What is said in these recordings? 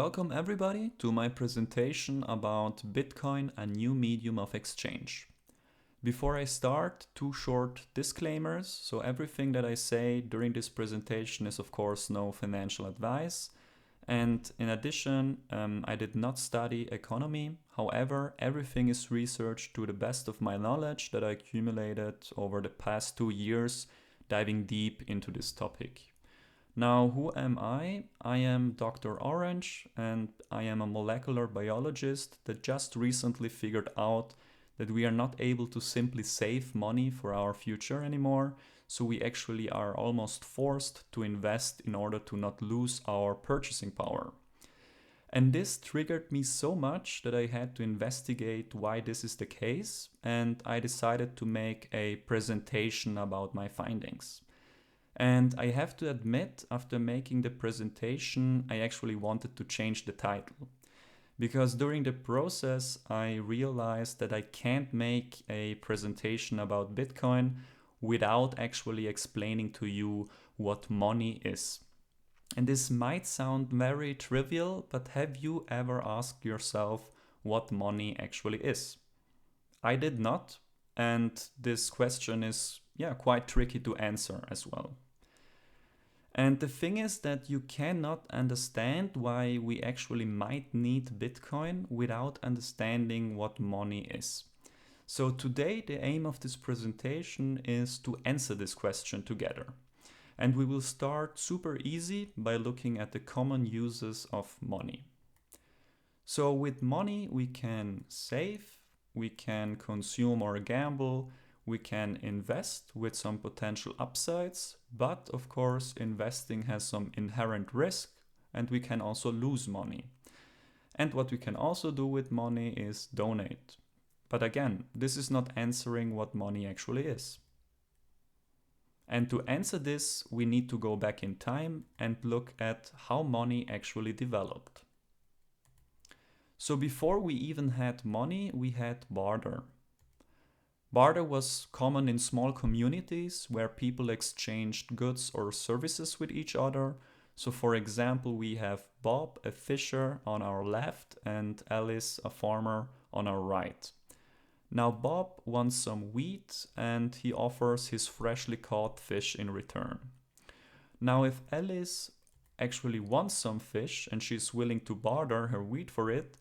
Welcome everybody to my presentation about Bitcoin, a new medium of exchange. Before I start, two short disclaimers. So everything that I say during this presentation is of course no financial advice. And in addition, I did not study economy. However, everything is researched to the best of my knowledge that I accumulated over the past 2 years, diving deep into this topic. Now, who am I? I am Dr. Orange and I am a molecular biologist that just recently figured out that we are not able to simply save money for our future anymore. So we actually are almost forced to invest in order to not lose our purchasing power. And this triggered me so much that I had to investigate why this is the case, and I decided to make a presentation about my findings. And I have to admit, after making the presentation, I actually wanted to change the title. Because during the process, I realized that I can't make a presentation about Bitcoin without actually explaining to you what money is. And this might sound very trivial, but have you ever asked yourself what money actually is? I did not, and this question is quite tricky to answer as well. And the thing is that you cannot understand why we actually might need Bitcoin without understanding what money is. So today the aim of this presentation is to answer this question together. And we will start super easy by looking at the common uses of money. So with money we can save, we can consume or gamble, we can invest with some potential upsides, but of course investing has some inherent risk and we can also lose money. And what we can also do with money is donate. But again, this is not answering what money actually is. And to answer this, we need to go back in time and look at how money actually developed. So before we even had money, we had barter. Barter was common in small communities where people exchanged goods or services with each other. So for example, we have Bob, a fisher, on our left and Alice, a farmer, on our right. Now Bob wants some wheat and he offers his freshly caught fish in return. Now if Alice actually wants some fish and she's willing to barter her wheat for it,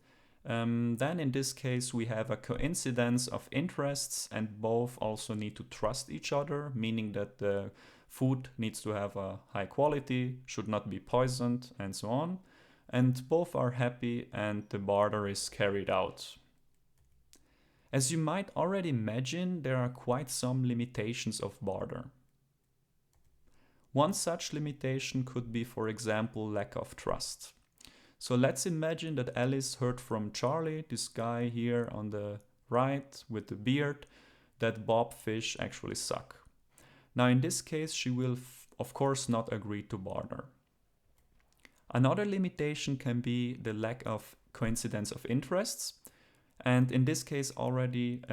then in this case we have a coincidence of interests and both also need to trust each other, meaning that the food needs to have a high quality, should not be poisoned and so on. And both are happy and the barter is carried out. As you might already imagine, there are quite some limitations of barter. One such limitation could be, for example, lack of trust. So let's imagine that Alice heard from Charlie, this guy here on the right with the beard, that Bob fish actually suck. Now in this case she will of course not agree to barter. Another limitation can be the lack of coincidence of interests. And in this case already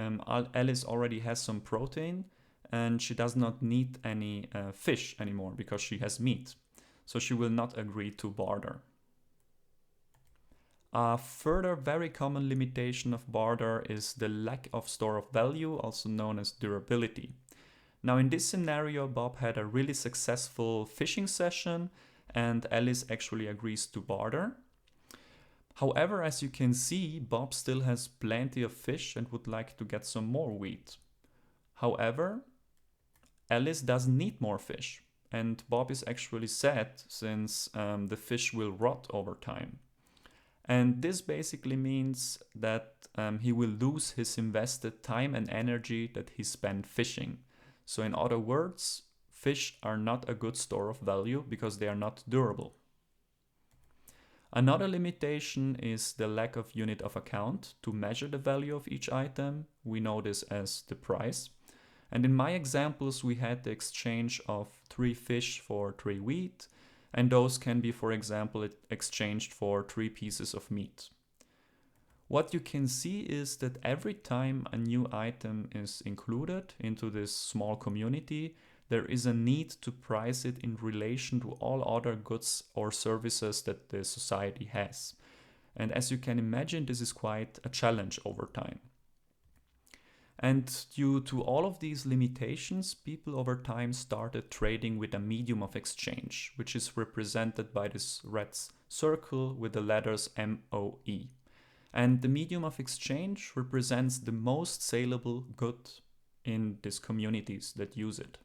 Alice already has some protein and she does not need any fish anymore because she has meat. So she will not agree to barter. A further very common limitation of barter is the lack of store of value, also known as durability. Now in this scenario, Bob had a really successful fishing session and Alice actually agrees to barter. However, as you can see, Bob still has plenty of fish and would like to get some more wheat. However, Alice doesn't need more fish and Bob is actually sad since the fish will rot over time. And this basically means that he will lose his invested time and energy that he spent fishing. So in other words, fish are not a good store of value because they are not durable. Another limitation is the lack of unit of account to measure the value of each item. We know this as the price. And in my examples, we had the exchange of 3 fish for 3 wheat. And those can be, for example, exchanged for 3 pieces of meat. What you can see is that every time a new item is included into this small community, there is a need to price it in relation to all other goods or services that the society has. And as you can imagine, this is quite a challenge over time. And due to all of these limitations, people over time started trading with a medium of exchange, which is represented by this red circle with the letters MOE. And the medium of exchange represents the most saleable good in these communities that use it.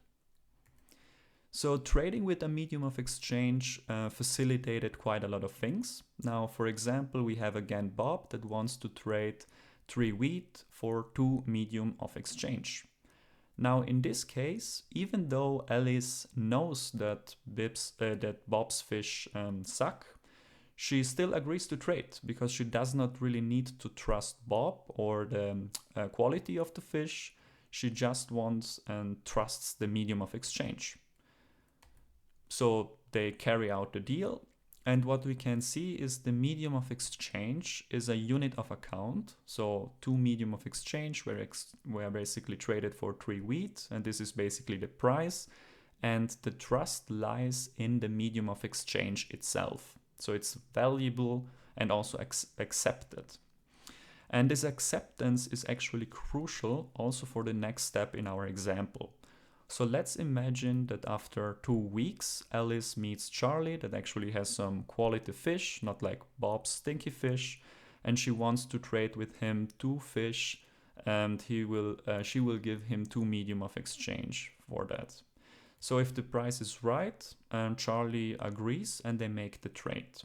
So trading with a medium of exchange facilitated quite a lot of things. Now, for example, we have again Bob that wants to trade 3 wheat for 2 medium of exchange. Now, in this case, even though Alice knows that Bob's fish suck, she still agrees to trade because she does not really need to trust Bob or the quality of the fish. She just wants and trusts the medium of exchange. So they carry out the deal, and what we can see is the medium of exchange is a unit of account. So 2 medium of exchange were basically traded for 3 wheat, and this is basically the price, and the trust lies in the medium of exchange itself. So it's valuable and also accepted. And this acceptance is actually crucial also for the next step in our example. So let's imagine that after 2 weeks, Alice meets Charlie that actually has some quality fish, not like Bob's stinky fish, and she wants to trade with him 2 fish, and she will give him 2 medium of exchange for that. So if the price is right, Charlie agrees and they make the trade.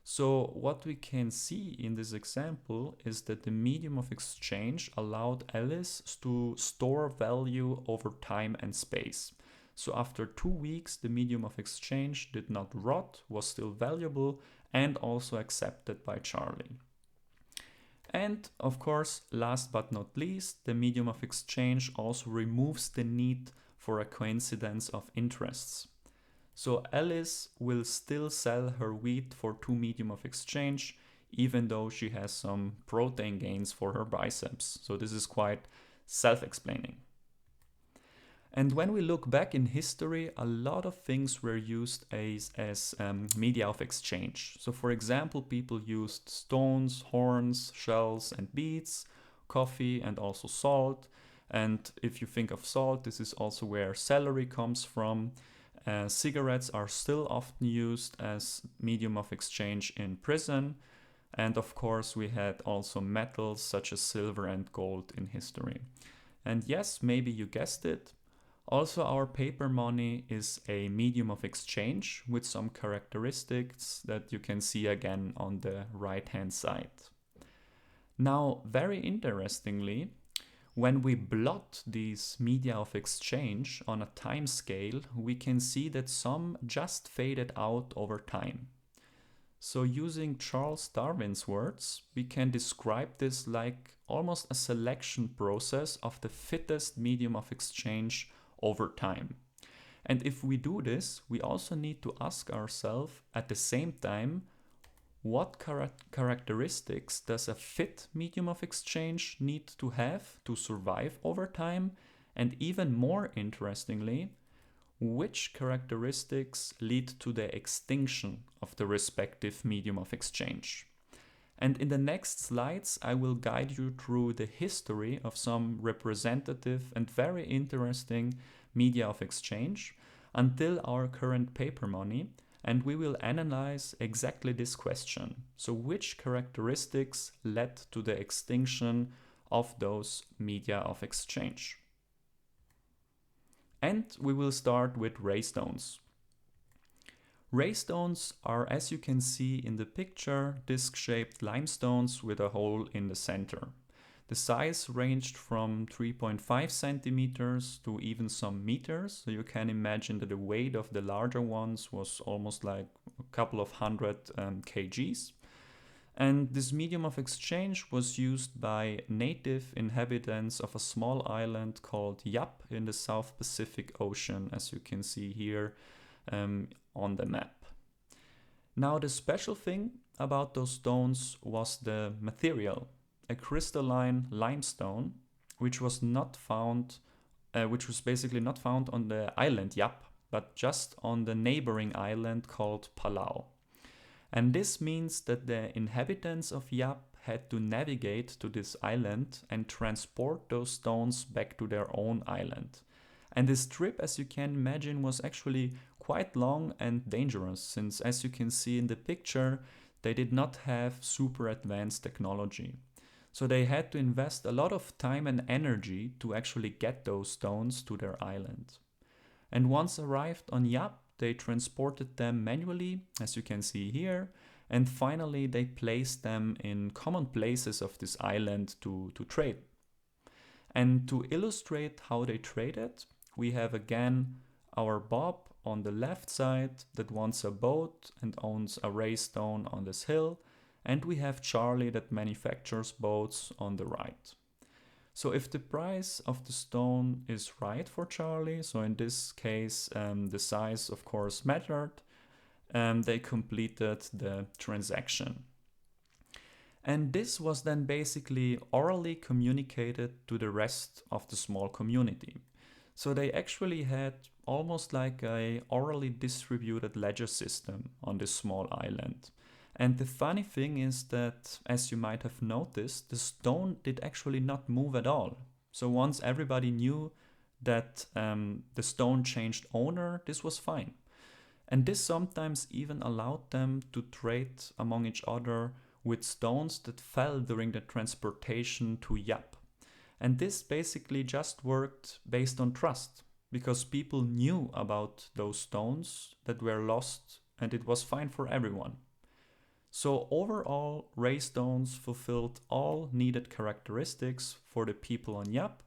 So what we can see in this example is that the medium of exchange allowed Alice to store value over time and space. So after 2 weeks, the medium of exchange did not rot, was still valuable, and also accepted by Charlie. And of course, last but not least, the medium of exchange also removes the need for a coincidence of interests. So Alice will still sell her wheat for 2 medium of exchange, even though she has some protein gains for her biceps. So this is quite self-explaining. And when we look back in history, a lot of things were used as media of exchange. So for example, people used stones, horns, shells, and beads, coffee, and also salt. And if you think of salt, this is also where celery comes from. Cigarettes are still often used as medium of exchange in prison. And of course, we had also metals such as silver and gold in history. And yes, maybe you guessed it. Also, our paper money is a medium of exchange with some characteristics that you can see again on the right-hand side. Now, very interestingly, when we plot these media of exchange on a time scale, we can see that some just faded out over time. So using Charles Darwin's words, we can describe this like almost a selection process of the fittest medium of exchange over time. And if we do this, we also need to ask ourselves at the same time, what characteristics does a fit medium of exchange need to have to survive over time? And even more interestingly, which characteristics lead to the extinction of the respective medium of exchange? And in the next slides, I will guide you through the history of some representative and very interesting media of exchange until our current paper money. And we will analyze exactly this question. So which characteristics led to the extinction of those media of exchange? And we will start with ray stones. Ray stones are, as you can see in the picture, disc-shaped limestones with a hole in the center. The size ranged from 3.5 centimeters to even some meters. So you can imagine that the weight of the larger ones was almost like a couple of hundred kgs. And this medium of exchange was used by native inhabitants of a small island called Yap in the South Pacific Ocean, as you can see here on the map. Now, the special thing about those stones was the material. A crystalline limestone, which was not found which was basically not found on the island Yap, but just on the neighboring island called Palau. And this means that the inhabitants of Yap had to navigate to this island and transport those stones back to their own island. And this trip, as you can imagine, was actually quite long and dangerous, since as you can see in the picture, they did not have super advanced technology. So they had to invest a lot of time and energy to actually get those stones to their island. And once arrived on Yap, they transported them manually, as you can see here, and finally they placed them in common places of this island to trade. And to illustrate how they traded, we have again our Bob on the left side that wants a boat and owns a ray stone on this hill, and we have Charlie that manufactures boats on the right. So if the price of the stone is right for Charlie, so in this case the size of course mattered, they completed the transaction. And this was then basically orally communicated to the rest of the small community. So they actually had almost like a orally distributed ledger system on this small island. And the funny thing is that, as you might have noticed, the stone did actually not move at all. So once everybody knew that the stone changed owner, this was fine. And this sometimes even allowed them to trade among each other with stones that fell during the transportation to Yap. And this basically just worked based on trust, because people knew about those stones that were lost and it was fine for everyone. So overall, ray stones fulfilled all needed characteristics for the people on Yap,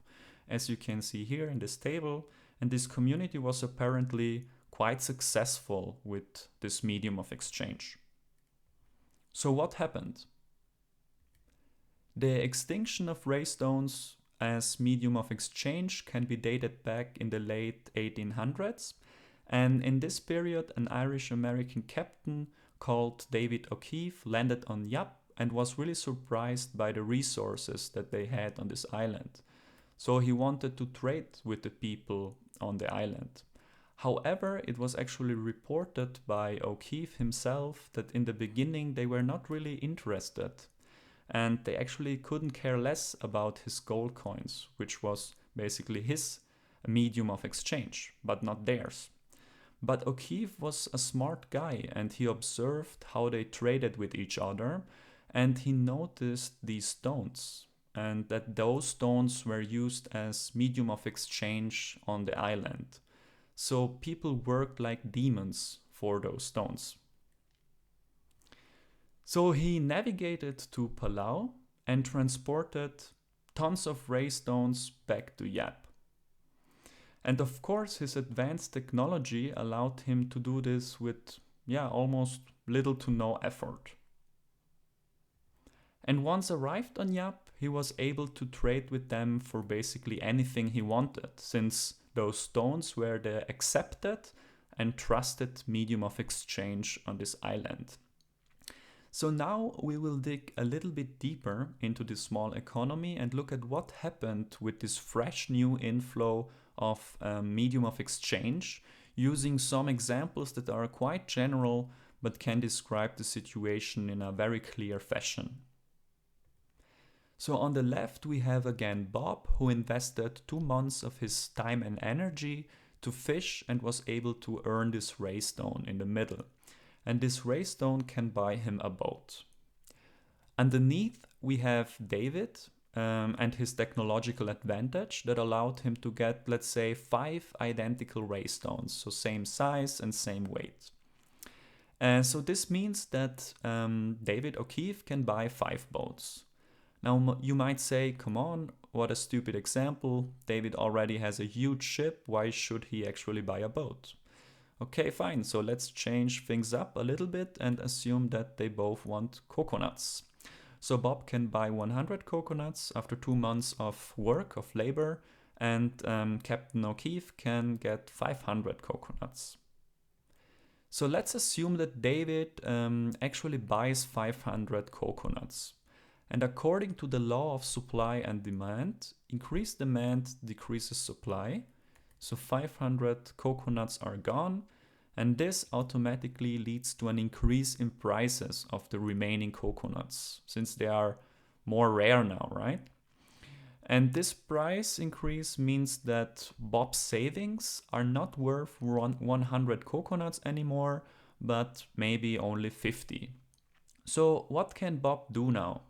as you can see here in this table, and this community was apparently quite successful with this medium of exchange. So what happened? The extinction of ray stones as medium of exchange can be dated back in the late 1800s, and in this period an Irish-American captain called David O'Keefe landed on Yap and was really surprised by the resources that they had on this island. So he wanted to trade with the people on the island. However, it was actually reported by O'Keefe himself that in the beginning they were not really interested, and they actually couldn't care less about his gold coins, which was basically his medium of exchange, but not theirs. But O'Keefe was a smart guy, and he observed how they traded with each other, and he noticed these stones, and that those stones were used as medium of exchange on the island. So people worked like demons for those stones. So he navigated to Palau and transported tons of ray stones back to Yap. And of course, his advanced technology allowed him to do this with, almost little to no effort. And once arrived on Yap, he was able to trade with them for basically anything he wanted, since those stones were the accepted and trusted medium of exchange on this island. So now we will dig a little bit deeper into this small economy and look at what happened with this fresh new inflow of medium of exchange, using some examples that are quite general but can describe the situation in a very clear fashion. So on the left we have again Bob, who invested 2 months of his time and energy to fish and was able to earn this ray stone in the middle. And this ray stone can buy him a boat. Underneath we have David and his technological advantage that allowed him to get, let's say, 5 identical ray stones, so same size and same weight. So this means that David O'Keefe can buy 5 boats. Now you might say, come on, what a stupid example. David already has a huge ship, why should he actually buy a boat? Okay, fine, so let's change things up a little bit and assume that they both want coconuts. So Bob can buy 100 coconuts after 2 months of work, of labor, and Captain O'Keefe can get 500 coconuts. So let's assume that David actually buys 500 coconuts. And according to the law of supply and demand, increased demand decreases supply. So 500 coconuts are gone, and this automatically leads to an increase in prices of the remaining coconuts, since they are more rare now, right? And this price increase means that Bob's savings are not worth 100 coconuts anymore, but maybe only 50. So what can Bob do now?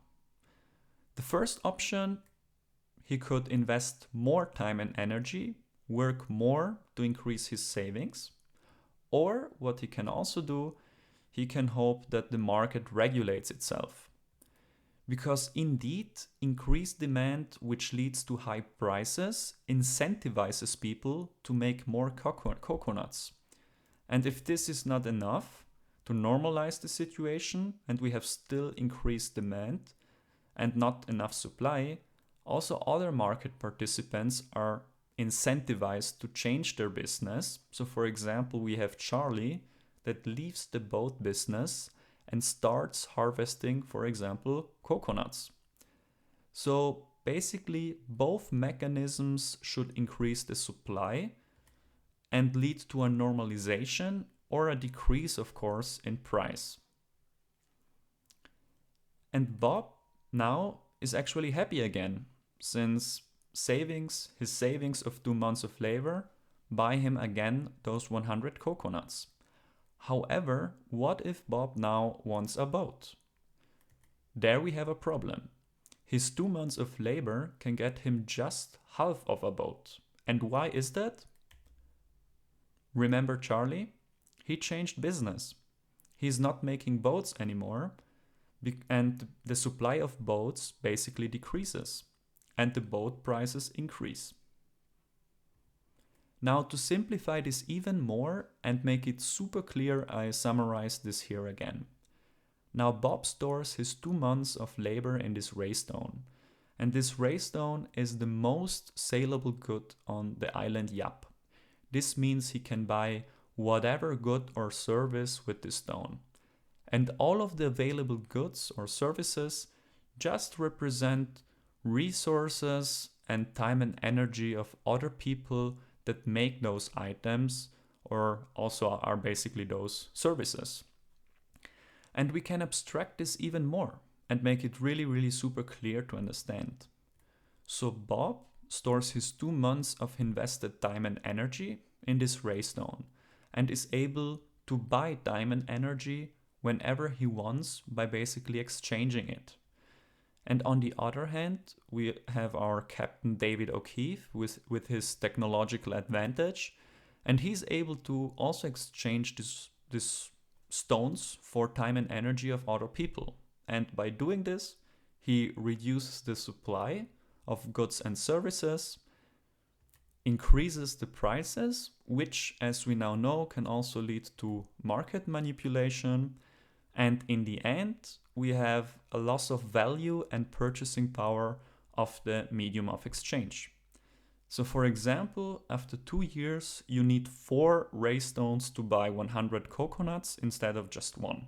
The first option, he could invest more time and energy, work more to increase his savings. Or what he can also do, he can hope that the market regulates itself. Because indeed, increased demand, which leads to high prices, incentivizes people to make more coconuts. And if this is not enough to normalize the situation and we have still increased demand and not enough supply, also other market participants are incentivized to change their business. So for example, we have Charlie that leaves the boat business and starts harvesting, for example, coconuts. So basically, both mechanisms should increase the supply and lead to a normalization or a decrease, of course, in price. And Bob now is actually happy again, since his savings of 2 months of labor buy him again those 100 coconuts. However, what if Bob now wants a boat? There we have a problem. His 2 months of labor can get him just half of a boat. And why is that? Remember Charlie? He changed business. He's not making boats anymore, and the supply of boats basically decreases, and the boat prices increase. Now, to simplify this even more and make it super clear, I summarize this here again. Now, Bob stores his 2 months of labor in this raystone, and this raystone is the most saleable good on the island Yap. This means he can buy whatever good or service with this stone. And all of the available goods or services just represent resources and time and energy of other people that make those items or also are basically those services. And we can abstract this even more and make it really, really super clear to understand. So Bob stores his 2 months of invested time and energy in this raystone and is able to buy time and energy whenever he wants by basically exchanging it. And on the other hand, we have our Captain David O'Keefe with his technological advantage, and he's able to also exchange this stones for time and energy of other people. And by doing this, he reduces the supply of goods and services, increases the prices, which, as we now know, can also lead to market manipulation. And in the end, we have a loss of value and purchasing power of the medium of exchange. So for example, after 2 years, you need 4 raystones to buy 100 coconuts instead of just 1.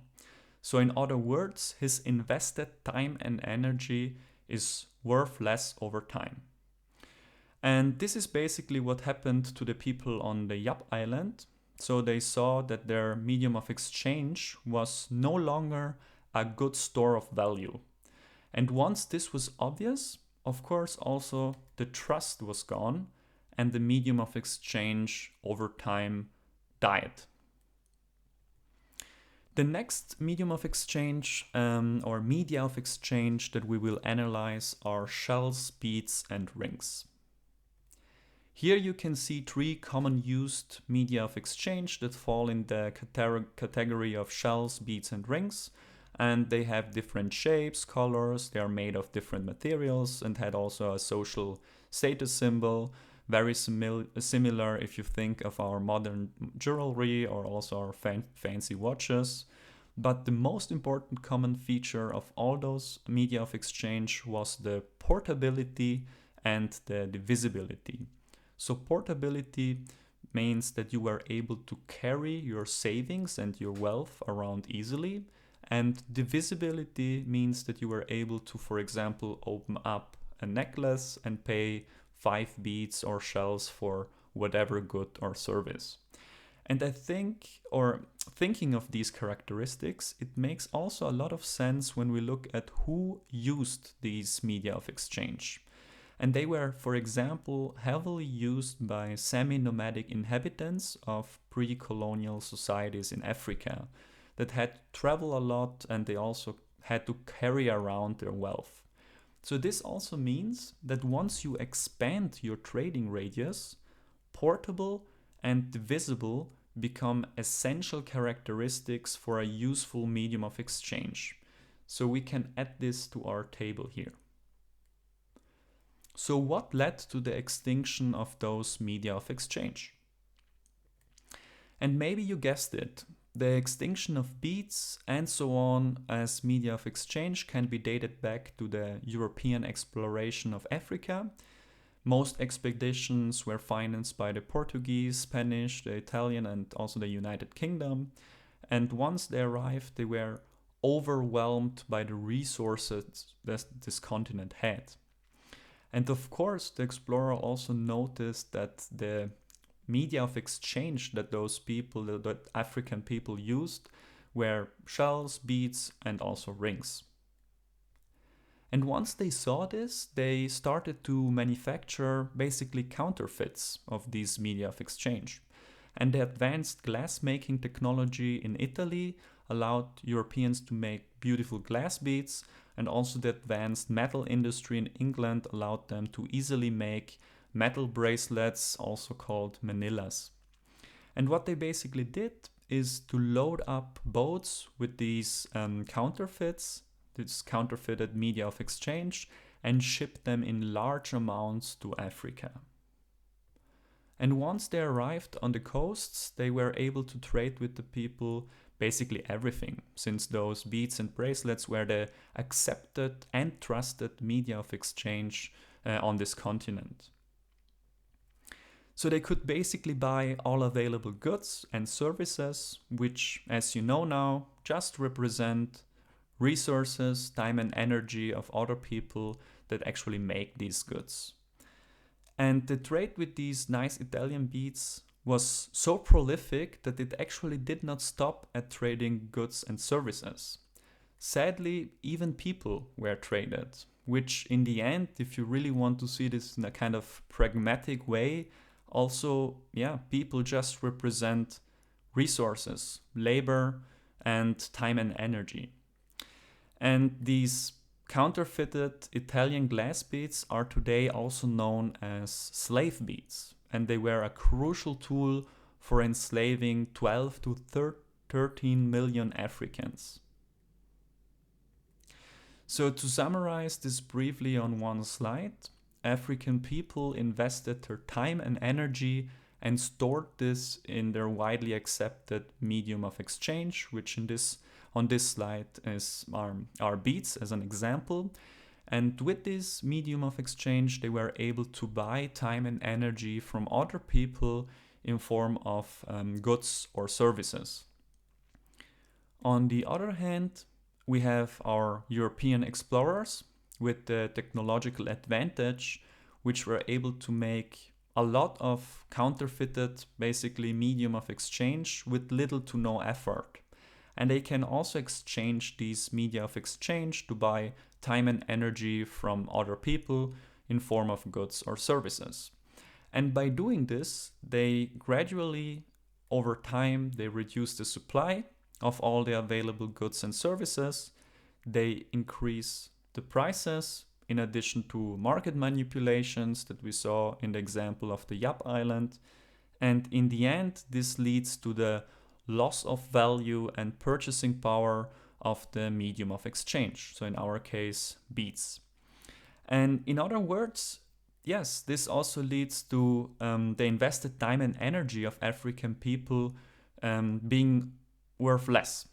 So in other words, his invested time and energy is worth less over time. And this is basically what happened to the people on the Yap Island. So they saw that their medium of exchange was no longer a good store of value. And once this was obvious, of course, also the trust was gone and the medium of exchange over time died. The next medium of exchange or media of exchange that we will analyze are shells, beads, and rings. Here you can see 3 common used media of exchange that fall in the category of shells, beads, and rings. And they have different shapes, colors, they are made of different materials and had also a social status symbol, very similar if you think of our modern jewelry or also our fancy watches. But the most important common feature of all those media of exchange was the portability and the divisibility. So portability means that you were able to carry your savings and your wealth around easily, And divisibility means that you were able to, for example, open up a necklace and pay 5 beads or shells for whatever good or service. And I think, or thinking of these characteristics, it makes also a lot of sense when we look at who used these media of exchange. And they were, for example, heavily used by semi-nomadic inhabitants of pre-colonial societies in Africa that had to travel a lot, and they also had to carry around their wealth. So this also means that once you expand your trading radius, portable and divisible become essential characteristics for a useful medium of exchange. So we can add this to our table here. So what led to the extinction of those media of exchange? And maybe you guessed it, the extinction of beads and so on as media of exchange can be dated back to the European exploration of Africa. Most expeditions were financed by the Portuguese, Spanish, the Italian, and also the United Kingdom. And once they arrived, they were overwhelmed by the resources that this continent had. And of course, the explorer also noticed that the media of exchange that those people, that African people used, were shells, beads, and also rings. And once they saw this, they started to manufacture basically counterfeits of these media of exchange. And the advanced glass-making technology in Italy allowed Europeans to make beautiful glass beads, and also the advanced metal industry in England allowed them to easily make metal bracelets, also called manillas. And what they basically did is to load up boats with these counterfeits, this counterfeited media of exchange, and ship them in large amounts to Africa. And once they arrived on the coasts, they were able to trade with the people basically everything, since those beads and bracelets were the accepted and trusted media of exchange on this continent. So they could basically buy all available goods and services, which, as you know now, just represent resources, time and energy of other people that actually make these goods. And the trade with these nice Italian beads was so prolific that it actually did not stop at trading goods and services. Sadly, even people were traded, which in the end, if you really want to see this in a kind of pragmatic way, also, people just represent resources, labor, and time and energy. And these counterfeited Italian glass beads are today also known as slave beads, and they were a crucial tool for enslaving 12 to 13 million Africans. So to summarize this briefly on one slide, African people invested their time and energy and stored this in their widely accepted medium of exchange, which on this slide is our beads as an example. And with this medium of exchange, they were able to buy time and energy from other people in form of goods or services. On the other hand, we have our European explorers with the technological advantage, which were able to make a lot of counterfeited, basically medium of exchange with little to no effort. And they can also exchange these media of exchange to buy time and energy from other people in form of goods or services. And by doing this, they gradually, over time, they reduce the supply of all the available goods and services. They increase the prices, in addition to market manipulations that we saw in the example of the Yap Island. And in the end, this leads to the loss of value and purchasing power of the medium of exchange. So in our case, beads. And in other words, yes, this also leads to the invested time and energy of African people being worth less.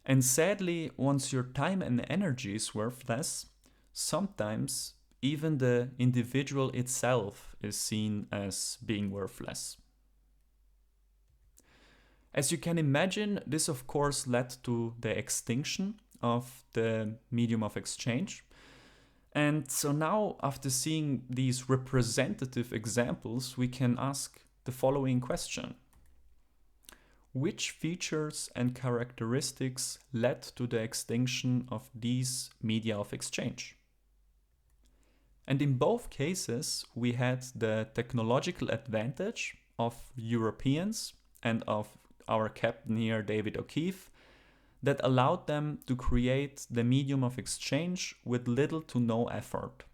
And sadly, once your time and energy is worth less, sometimes even the individual itself is seen as being worthless. As you can imagine, this of course led to the extinction of the medium of exchange. And so now, after seeing these representative examples, we can ask the following question. Which features and characteristics led to the extinction of these media of exchange? And in both cases, we had the technological advantage of Europeans and of our captain here, David O'Keefe, that allowed them to create the medium of exchange with little to no effort.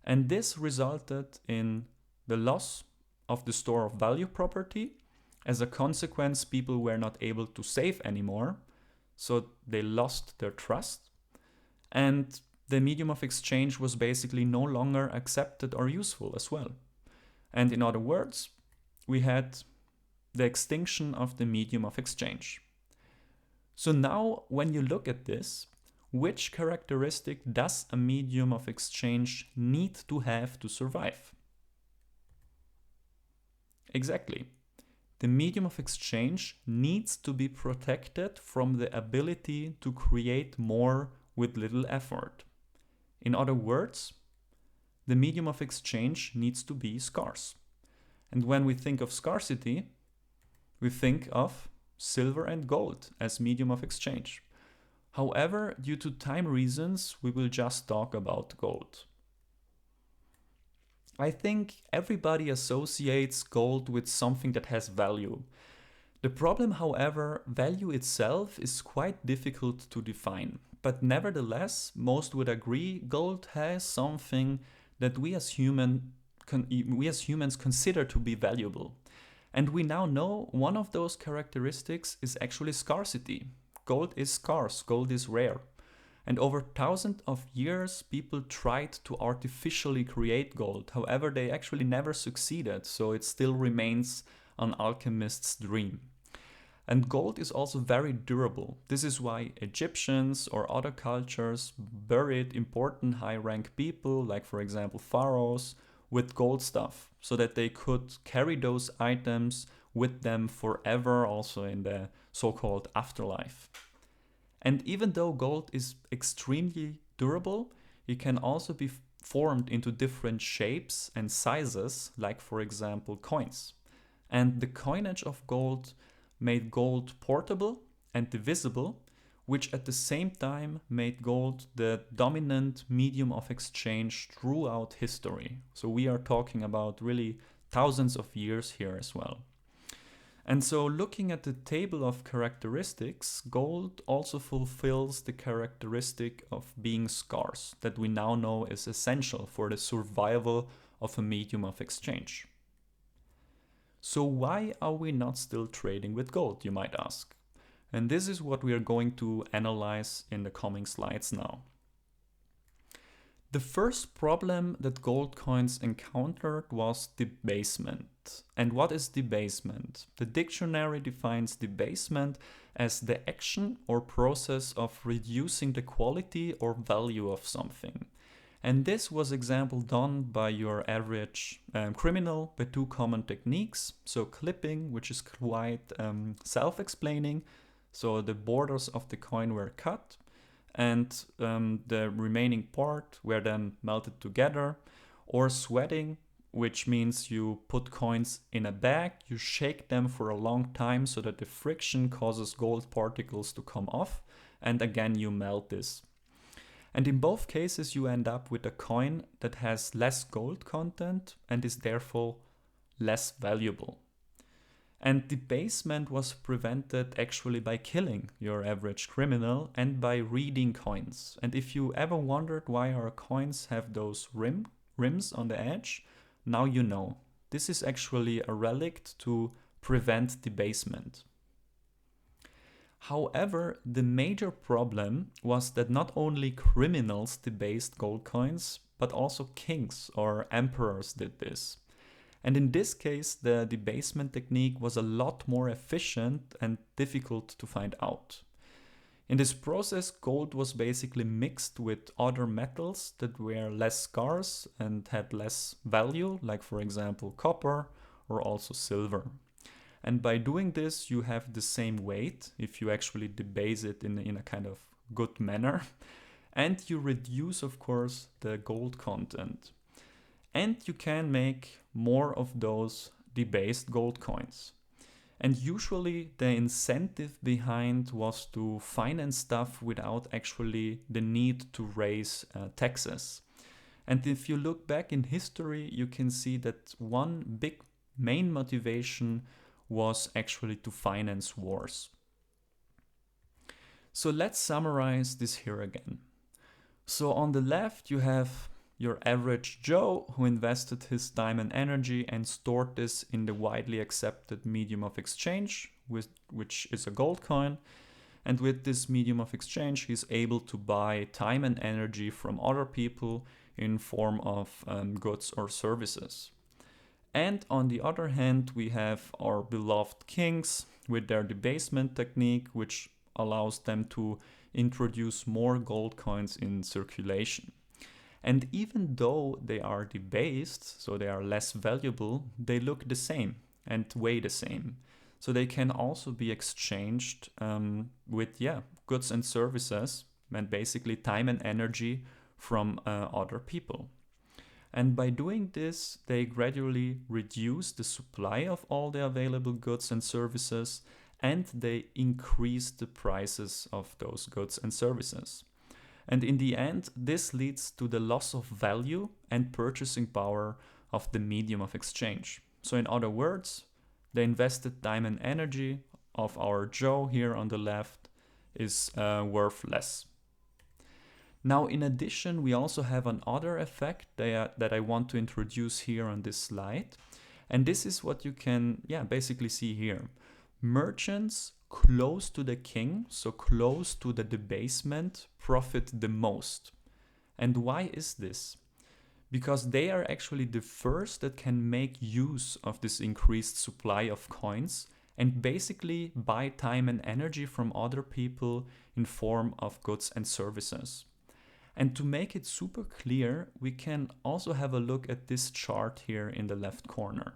And this resulted in the loss of the store of value property. As a consequence, people were not able to save anymore, so they lost their trust. And the medium of exchange was basically no longer accepted or useful as well. And in other words, we had the extinction of the medium of exchange. So now, when you look at this, which characteristic does a medium of exchange need to have to survive? Exactly. The medium of exchange needs to be protected from the ability to create more with little effort. In other words, the medium of exchange needs to be scarce. And when we think of scarcity, we think of silver and gold as medium of exchange. However, due to time reasons, we will just talk about gold. I think everybody associates gold with something that has value. The problem, however, value itself is quite difficult to define. But nevertheless, most would agree gold has something that we as humans consider to be valuable. And we now know one of those characteristics is actually scarcity. Gold is scarce, gold is rare. And over thousands of years, people tried to artificially create gold. However, they actually never succeeded, so it still remains an alchemist's dream. And gold is also very durable. This is why Egyptians or other cultures buried important high-rank people, like for example pharaohs, with gold stuff, so that they could carry those items with them forever, also in the so-called afterlife. And even though gold is extremely durable, it can also be formed into different shapes and sizes, like for example coins. And the coinage of gold made gold portable and divisible, which at the same time made gold the dominant medium of exchange throughout history. So we are talking about really thousands of years here as well. And so looking at the table of characteristics, gold also fulfills the characteristic of being scarce that we now know is essential for the survival of a medium of exchange. So why are we not still trading with gold, you might ask? And this is what we are going to analyze in the coming slides now. The first problem that gold coins encountered was debasement. And what is debasement? The dictionary defines debasement as the action or process of reducing the quality or value of something. And this was example done by your average criminal by two common techniques. So clipping, which is quite self-explaining. So the borders of the coin were cut and the remaining part were then melted together, or sweating, which means you put coins in a bag, you shake them for a long time so that the friction causes gold particles to come off, and again you melt this. And in both cases you end up with a coin that has less gold content and is therefore less valuable. And debasement was prevented actually by killing your average criminal and by reading coins. And if you ever wondered why our coins have those rims on the edge, now you know. This is actually a relic to prevent debasement. However, the major problem was that not only criminals debased gold coins, but also kings or emperors did this. And in this case, the debasement technique was a lot more efficient and difficult to find out. In this process, gold was basically mixed with other metals that were less scarce and had less value, like for example copper or also silver. And by doing this, you have the same weight if you actually debase it in a kind of good manner. And you reduce, of course, the gold content. And you can make more of those debased gold coins. And usually the incentive behind was to finance stuff without actually the need to raise taxes. And if you look back in history, you can see that one big main motivation was actually to finance wars. So let's summarize this here again. So on the left, you have your average Joe who invested his time and energy and stored this in the widely accepted medium of exchange, which is a gold coin. And with this medium of exchange, he's able to buy time and energy from other people in form of goods or services. And on the other hand, we have our beloved kings with their debasement technique, which allows them to introduce more gold coins in circulation. And even though they are debased, so they are less valuable, they look the same and weigh the same. So they can also be exchanged with goods and services, and basically time and energy from other people. And by doing this, they gradually reduce the supply of all the available goods and services, and they increase the prices of those goods and services. And in the end, this leads to the loss of value and purchasing power of the medium of exchange. So in other words, the invested time and energy of our Joe here on the left is worth less. Now, in addition, we also have another effect that I want to introduce here on this slide. And this is what you can basically see here. Merchants close to the king, so close to the debasement, profit the most. And why is this? Because they are actually the first that can make use of this increased supply of coins and basically buy time and energy from other people in form of goods and services. And to make it super clear, we can also have a look at this chart here in the left corner.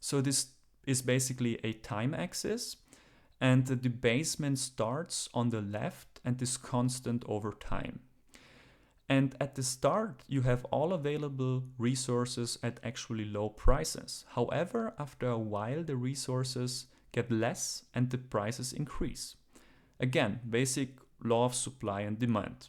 So this is basically a time axis, and the debasement starts on the left and is constant over time. And at the start, you have all available resources at actually low prices. However, after a while, the resources get less and the prices increase. Again, basic law of supply and demand.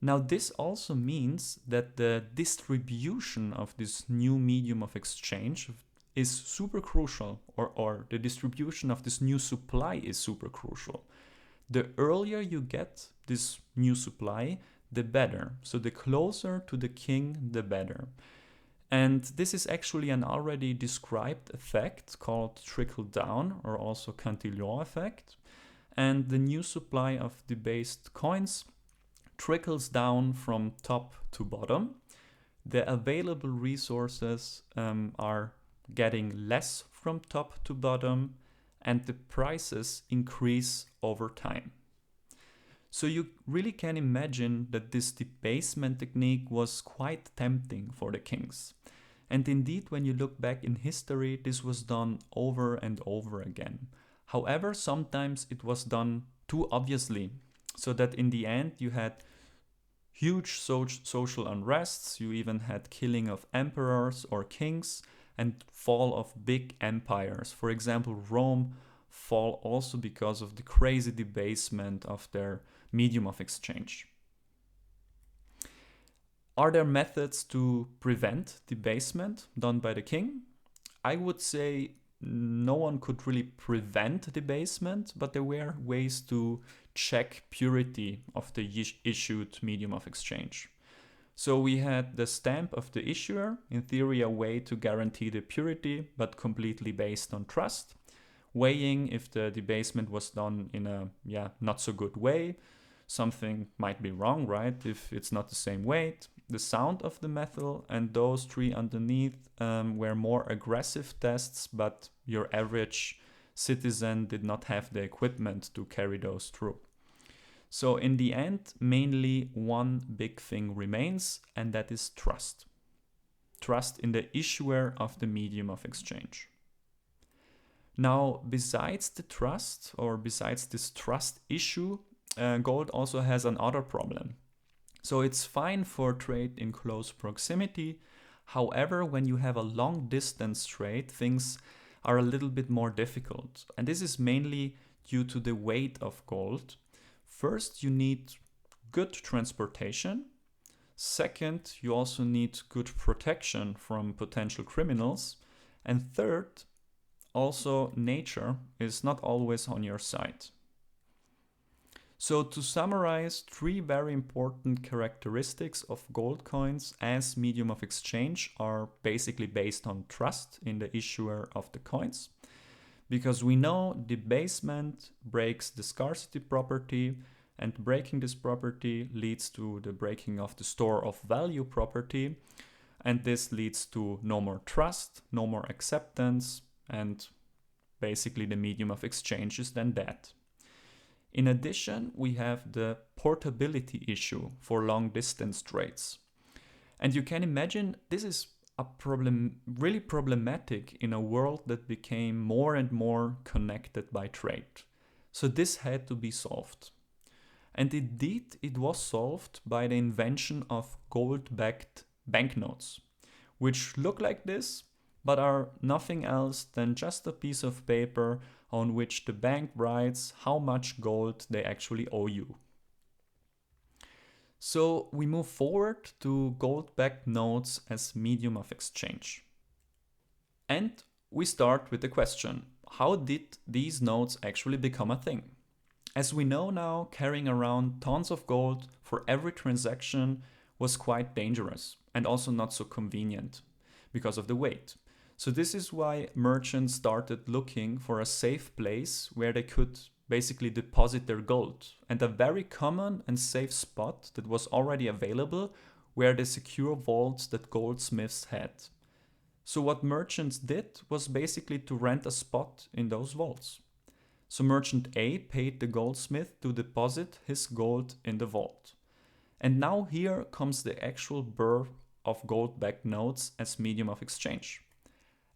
Now, this also means that the distribution of this new medium of exchange is super crucial, or the distribution of this new supply is super crucial. The earlier you get this new supply, the better. So the closer to the king, the better. And this is actually an already described effect called trickle down, or also Cantillon effect. And the new supply of debased coins trickles down from top to bottom. The available resources are getting less from top to bottom, and the prices increase over time. So you really can imagine that this debasement technique was quite tempting for the kings. And indeed, when you look back in history, this was done over and over again. However, sometimes it was done too obviously, so that in the end you had huge social unrests, you even had killing of emperors or kings, and fall of big empires. For example, Rome fall also because of the crazy debasement of their medium of exchange. Are there methods to prevent debasement done by the king? I would say no one could really prevent debasement, but there were ways to check purity of the issued medium of exchange. So we had the stamp of the issuer, in theory a way to guarantee the purity, but completely based on trust. Weighing if the debasement was done in a not so good way. Something might be wrong, right, if it's not the same weight. The sound of the metal, and those three underneath were more aggressive tests, but your average citizen did not have the equipment to carry those through. So in the end, mainly one big thing remains, and that is trust. Trust in the issuer of the medium of exchange. Now, besides the trust, or besides this trust issue, gold also has another problem. So it's fine for trade in close proximity. However, when you have a long distance trade, things are a little bit more difficult. And this is mainly due to the weight of gold. First, you need good transportation. Second, you also need good protection from potential criminals. And third, also nature is not always on your side. So to summarize, three very important characteristics of gold coins as medium of exchange are basically based on trust in the issuer of the coins. Because we know debasement breaks the scarcity property, and breaking this property leads to the breaking of the store of value property, and this leads to no more trust, no more acceptance, and basically the medium of exchange is then dead. In addition, we have the portability issue for long distance trades. And you can imagine this is a problem, really problematic in a world that became more and more connected by trade. So this had to be solved. And indeed, it was solved by the invention of gold-backed banknotes, which look like this, but are nothing else than just a piece of paper on which the bank writes how much gold they actually owe you. So we move forward to gold-backed notes as medium of exchange. And we start with the question, how did these notes actually become a thing? As we know now, carrying around tons of gold for every transaction was quite dangerous and also not so convenient because of the weight. So this is why merchants started looking for a safe place where they could basically deposit their gold. And a very common and safe spot that was already available were the secure vaults that goldsmiths had. So what merchants did was basically to rent a spot in those vaults. So merchant A paid the goldsmith to deposit his gold in the vault. And now here comes the actual birth of gold-backed notes as medium of exchange.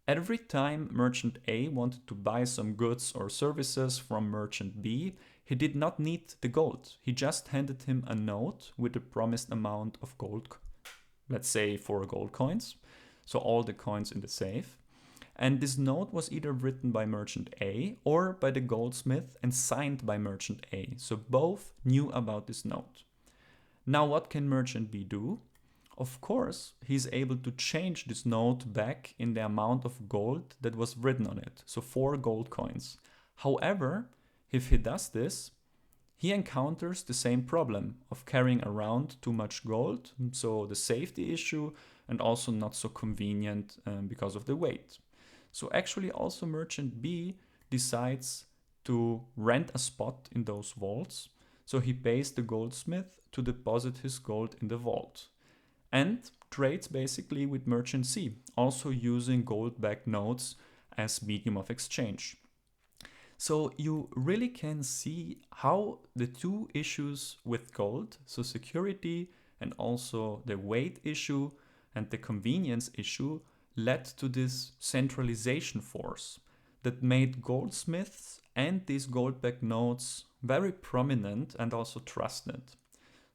Every time merchant A wanted to buy some goods or services from merchant B, he did not need the gold. He just handed him a note with the promised amount of gold, let's say 4 gold coins, so all the coins in the safe. And this note was either written by merchant A or by the goldsmith and signed by merchant A. So both knew about this note. Now what can merchant B do? Of course, he's able to change this note back in the amount of gold that was written on it, so 4 gold coins. However, if he does this, he encounters the same problem of carrying around too much gold, so the safety issue, and also not so convenient because of the weight. So actually also merchant B decides to rent a spot in those vaults, so he pays the goldsmith to deposit his gold in the vault. And trades basically with merchant C, also using gold-backed notes as medium of exchange. So you really can see how the two issues with gold, so security and also the weight issue and the convenience issue, led to this centralization force that made goldsmiths and these gold-backed notes very prominent and also trusted.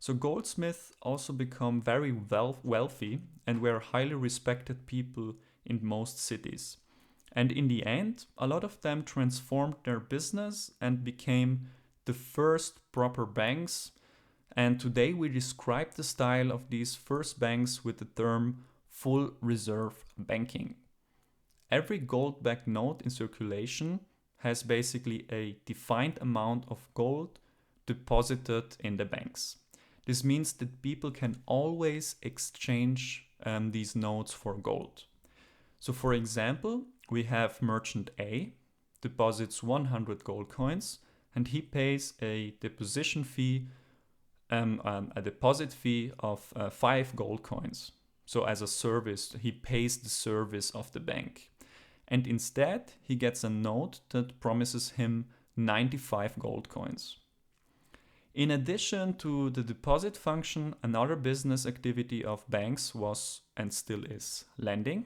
So goldsmiths also become very wealthy and were highly respected people in most cities. And in the end, a lot of them transformed their business and became the first proper banks. And today we describe the style of these first banks with the term full reserve banking. Every gold-backed note in circulation has basically a defined amount of gold deposited in the banks. This means that people can always exchange these notes for gold. So for example, we have merchant A deposits 100 gold coins and he pays a deposit fee of 5 gold coins. So as a service, he pays the service of the bank. And instead, he gets a note that promises him 95 gold coins. In addition to the deposit function, another business activity of banks was and still is lending.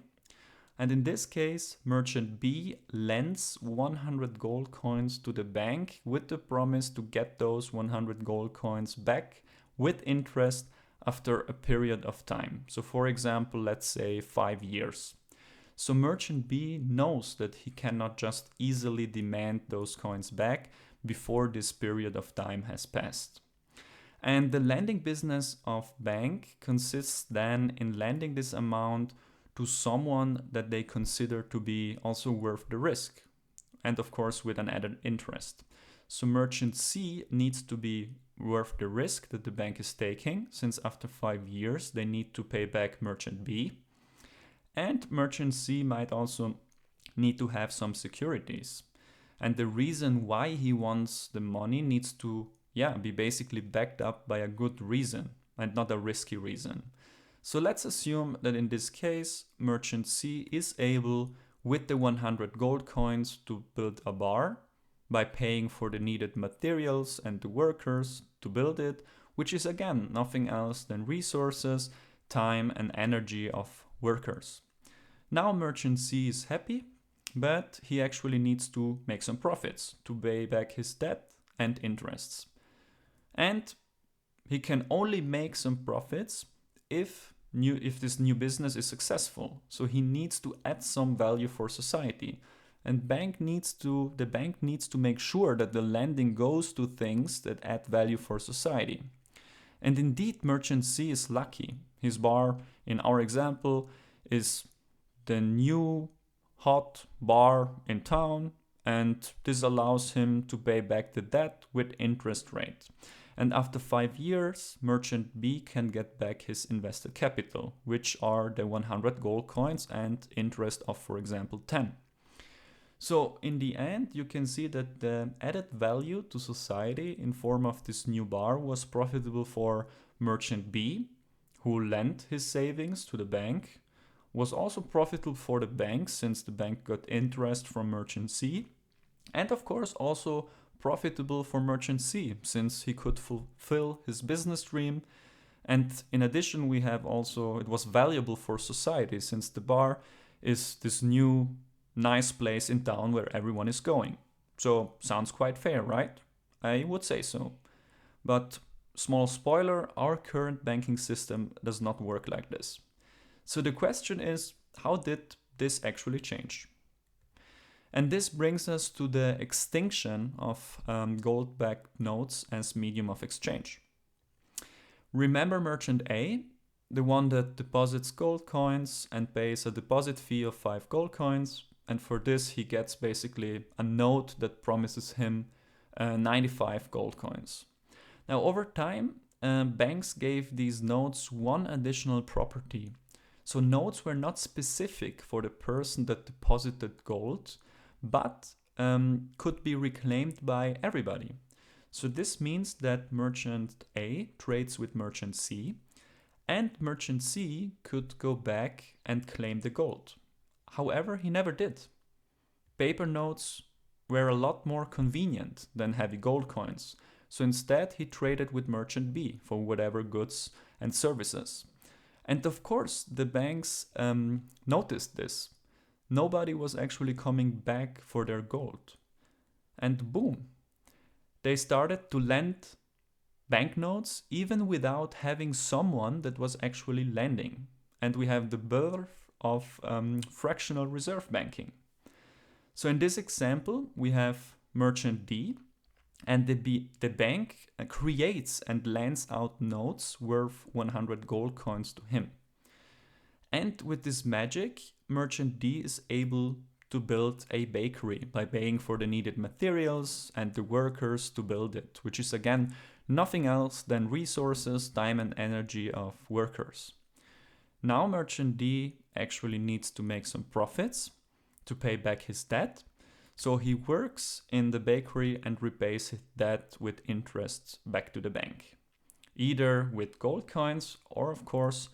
And in this case, merchant B lends 100 gold coins to the bank with the promise to get those 100 gold coins back with interest after a period of time. So for example, let's say 5 years. So merchant B knows that he cannot just easily demand those coins back before this period of time has passed. And the lending business of bank consists then in lending this amount to someone that they consider to be also worth the risk, and of course with an added interest. So merchant C needs to be worth the risk that the bank is taking, since after 5 years they need to pay back merchant B. And merchant C might also need to have some securities. And the reason why he wants the money needs to be basically backed up by a good reason and not a risky reason. So let's assume that in this case, merchant C is able, with the 100 gold coins, to build a bar by paying for the needed materials and the workers to build it, which is again nothing else than resources, time and energy of workers. Now merchant C is happy, but he actually needs to make some profits to pay back his debt and interests. And he can only make some profits if this new business is successful. So he needs to add some value for society. And the bank needs to make sure that the lending goes to things that add value for society. And indeed, merchant C is lucky. His bar, in our example, is the new hot bar in town, and this allows him to pay back the debt with interest rate. And after 5 years, merchant B can get back his invested capital, which are the 100 gold coins and interest of, for example, 10. So in the end, you can see that the added value to society in form of this new bar was profitable for merchant B, who lent his savings to the bank, was also profitable for the bank since the bank got interest from merchant C, and of course also profitable for merchant C since he could fulfill his business dream. And in addition, it was valuable for society since the bar is this new nice place in town where everyone is going. So sounds quite fair, right? I would say so. But small spoiler, our current banking system does not work like this. So the question is, how did this actually change? And this brings us to the extinction of gold-backed notes as medium of exchange. Remember merchant A, the one that deposits gold coins and pays a deposit fee of 5 gold coins, and for this he gets basically a note that promises him 95 gold coins. Now over time, banks gave these notes one additional property. So notes were not specific for the person that deposited gold, but could be reclaimed by everybody. So this means that merchant A trades with merchant C, and merchant C could go back and claim the gold. However, he never did. Paper notes were a lot more convenient than heavy gold coins, so instead he traded with merchant B for whatever goods and services. And of course, the banks noticed this. Nobody was actually coming back for their gold. And boom, they started to lend banknotes even without having someone that was actually lending. And we have the birth of fractional reserve banking. So in this example, we have merchant D, and the bank creates and lends out notes worth 100 gold coins to him. And with this magic, merchant D is able to build a bakery by paying for the needed materials and the workers to build it, which is again nothing else than resources, time and energy of workers. Now merchant D actually needs to make some profits to pay back his debt, so he works in the bakery and repays his debt with interest back to the bank, either with gold coins or of course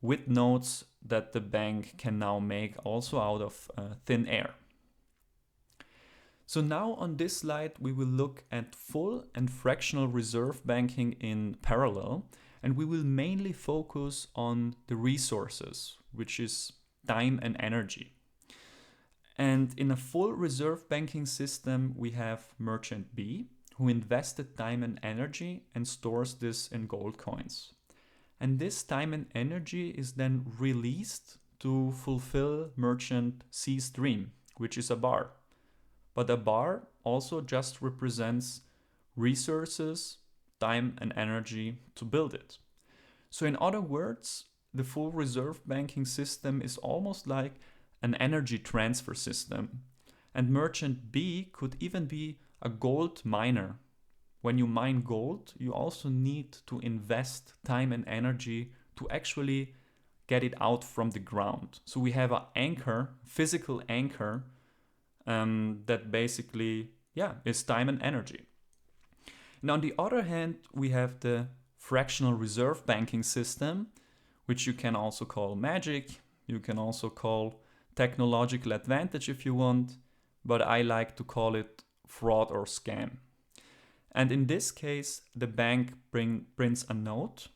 with notes that the bank can now make also out of thin air. So now on this slide we will look at full and fractional reserve banking in parallel, and we will mainly focus on the resources, which is time and energy. And in a full reserve banking system, we have merchant B, who invested time and energy and stores this in gold coins. And this time and energy is then released to fulfill merchant C's dream, which is a bar. But a bar also just represents resources, time, and energy to build it. So, in other words, the full reserve banking system is almost like an energy transfer system. And merchant B could even be a gold miner. When you mine gold, you also need to invest time and energy to actually get it out from the ground. So we have an anchor, physical anchor, that basically, is time and energy. And on the other hand, we have the fractional reserve banking system, which you can also call magic. You can also call technological advantage if you want, but I like to call it fraud or scam. And in this case, the bank prints a note,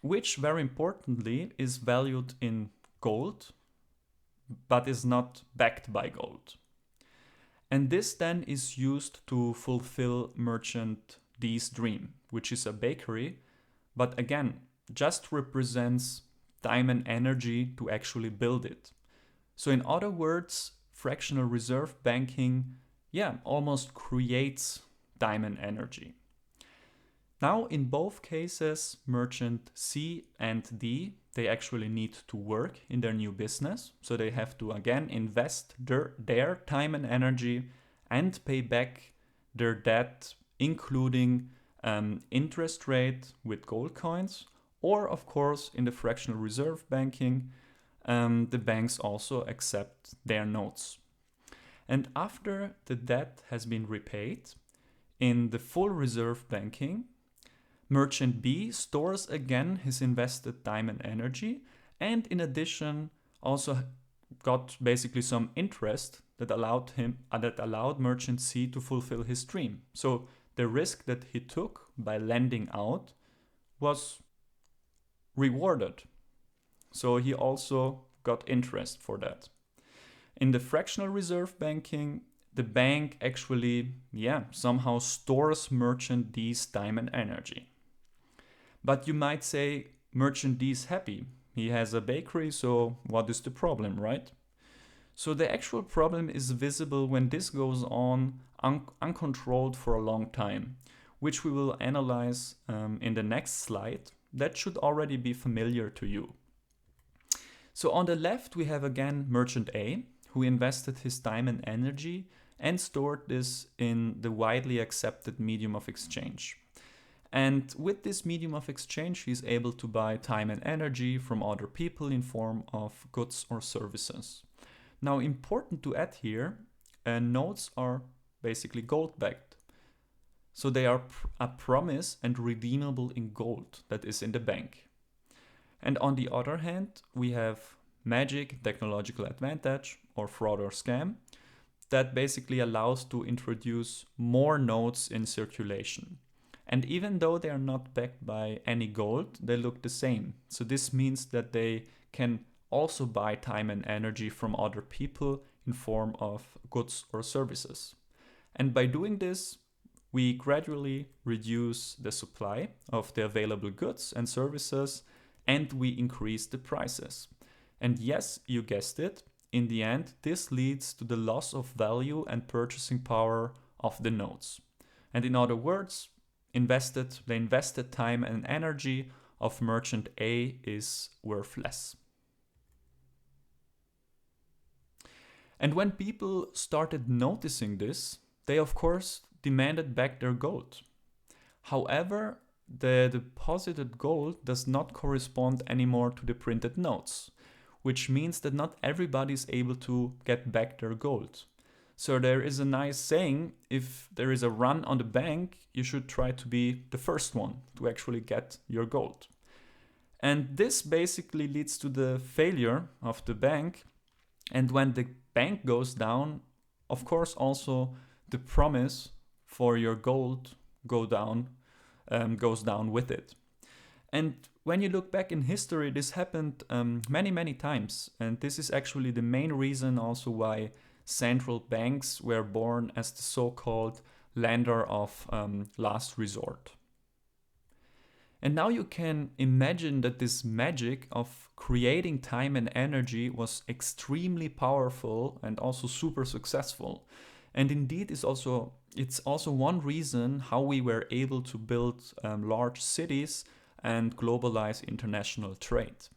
which very importantly is valued in gold, but is not backed by gold. And this then is used to fulfill merchant D's dream, which is a bakery, but again, just represents time and energy to actually build it. So in other words, fractional reserve banking, almost creates time and energy. Now, in both cases, merchant C and D, they actually need to work in their new business. So they have to, again, invest their time and energy and pay back their debt, including interest rate with gold coins. Or, of course, in the fractional reserve banking, the banks also accept their notes. And after the debt has been repaid, in the full reserve banking, merchant B stores again his invested time and energy, and in addition also got basically some interest that allowed merchant C to fulfill his dream. So the risk that he took by lending out was rewarded. So he also got interest for that. In the fractional reserve banking, the bank actually, somehow stores merchant D's time and energy. But you might say, merchant D is happy. He has a bakery, so what is the problem, right? So the actual problem is visible when this goes on uncontrolled for a long time, which we will analyze in the next slide. That should already be familiar to you. So on the left, we have again merchant A, who invested his time and energy and stored this in the widely accepted medium of exchange. And with this medium of exchange, he's able to buy time and energy from other people in form of goods or services. Now, important to add here, notes are basically gold-backed. So they are a promise and redeemable in gold that is in the bank. And on the other hand, we have magic, technological advantage, or fraud or scam, that basically allows to introduce more notes in circulation. And even though they are not backed by any gold, they look the same. So this means that they can also buy time and energy from other people in form of goods or services. And by doing this, we gradually reduce the supply of the available goods and services, and we increase the prices. And yes, you guessed it, in the end, this leads to the loss of value and purchasing power of the notes. And in other words, the invested time and energy of merchant A is worth less. And when people started noticing this, they of course demanded back their gold. However, the deposited gold does not correspond anymore to the printed notes, which means that not everybody is able to get back their gold. So there is a nice saying, if there is a run on the bank, you should try to be the first one to actually get your gold. And this basically leads to the failure of the bank. And when the bank goes down, of course also the promise for your gold goes down with it. And when you look back in history, this happened many times. And this is actually the main reason also why central banks were born as the so-called lender of last resort. And now you can imagine that this magic of creating time and energy was extremely powerful and also super successful. And indeed, it's also one reason how we were able to build large cities and globalize international trade.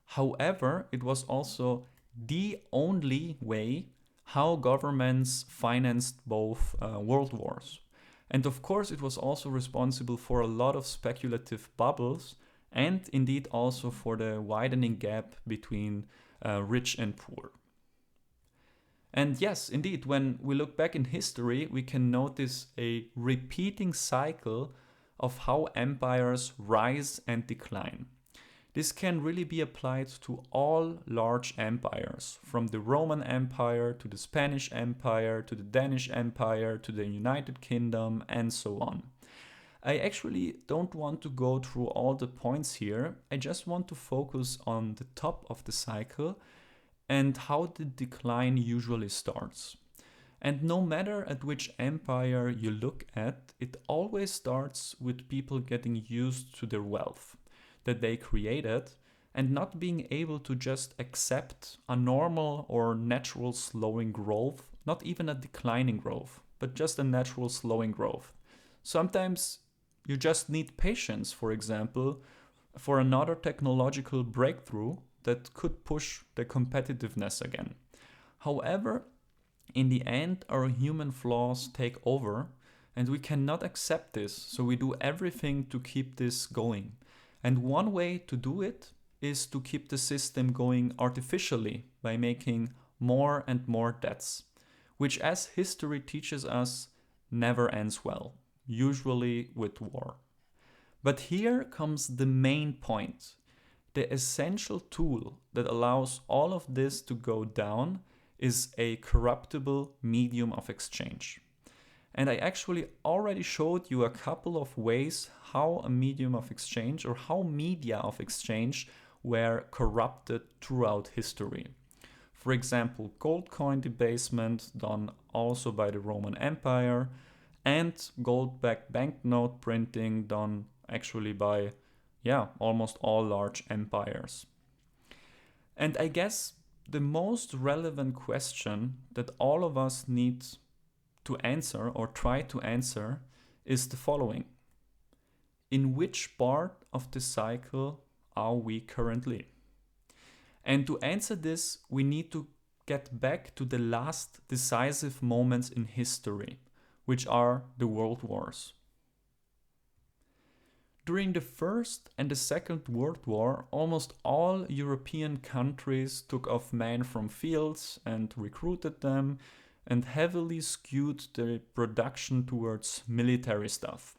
However, it was also the only way how governments financed both world wars. And of course, it was also responsible for a lot of speculative bubbles and indeed also for the widening gap between rich and poor. And yes, indeed, when we look back in history, we can notice a repeating cycle of how empires rise and decline. This can really be applied to all large empires, from the Roman Empire to the Spanish Empire to the Danish Empire to the United Kingdom and so on. I actually don't want to go through all the points here. I just want to focus on the top of the cycle and how the decline usually starts. And no matter at which empire you look at, it always starts with people getting used to their wealth that they created and not being able to just accept a normal or natural slowing growth, not even a declining growth, but just a natural slowing growth. Sometimes you just need patience, for example, for another technological breakthrough that could push the competitiveness again. However, in the end, our human flaws take over and we cannot accept this, so we do everything to keep this going. And one way to do it is to keep the system going artificially by making more and more debts, which, as history teaches us, never ends well, usually with war. But here comes the main point. The essential tool that allows all of this to go down is a corruptible medium of exchange. And I actually already showed you a couple of ways how a medium of exchange or how media of exchange were corrupted throughout history. For example, gold coin debasement done also by the Roman Empire and gold-backed banknote printing done actually by almost all large empires. And I guess the most relevant question that all of us need to answer or try to answer is the following. In which part of the cycle are we currently? And to answer this, we need to get back to the last decisive moments in history, which are the world wars. During the First and the Second World War, almost all European countries took off men from fields and recruited them and heavily skewed the production towards military stuff.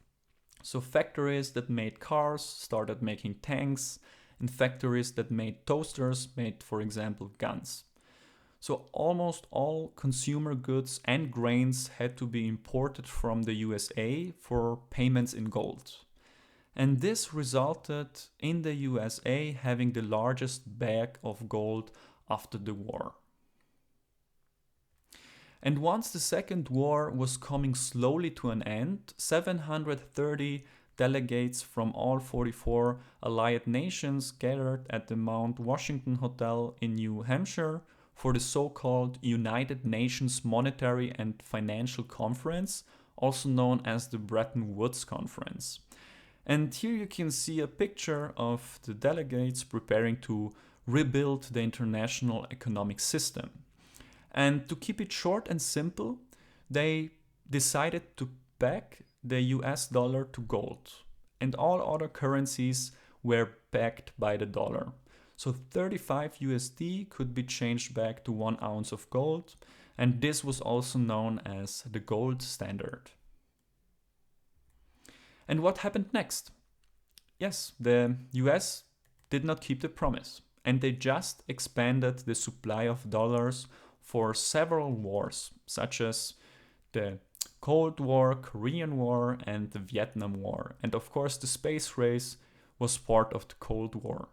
So factories that made cars started making tanks, and factories that made toasters made, for example, guns. So almost all consumer goods and grains had to be imported from the USA for payments in gold. And this resulted in the USA having the largest bag of gold after the war. And once the Second War was coming slowly to an end, 730 delegates from all 44 allied nations gathered at the Mount Washington Hotel in New Hampshire for the so-called United Nations Monetary and Financial Conference, also known as the Bretton Woods Conference. And here you can see a picture of the delegates preparing to rebuild the international economic system. And to keep it short and simple, they decided to peg the US dollar to gold. And all other currencies were backed by the dollar. So 35 USD could be changed back to 1 ounce of gold. And this was also known as the gold standard. And what happened next? Yes, the US did not keep the promise. And they just expanded the supply of dollars for several wars, such as the Cold War, Korean War, and the Vietnam War. And of course, the space race, was part of the Cold War.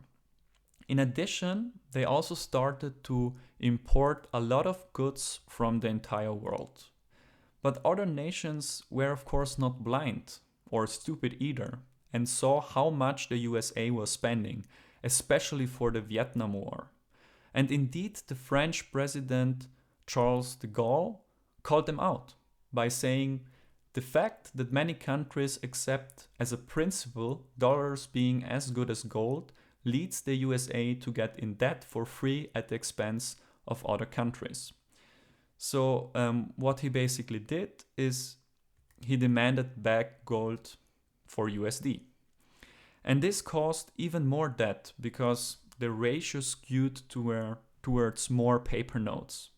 In addition, they also started to import a lot of goods from the entire world. But other nations were of course not blind or stupid either, and saw how much the USA was spending, especially for the Vietnam War. And indeed, the French president Charles de Gaulle called them out by saying, the fact that many countries accept as a principle dollars being as good as gold leads the USA to get in debt for free at the expense of other countries. So what he basically did is he demanded back gold for USD. And this caused even more debt because the ratio skewed towards more paper notes.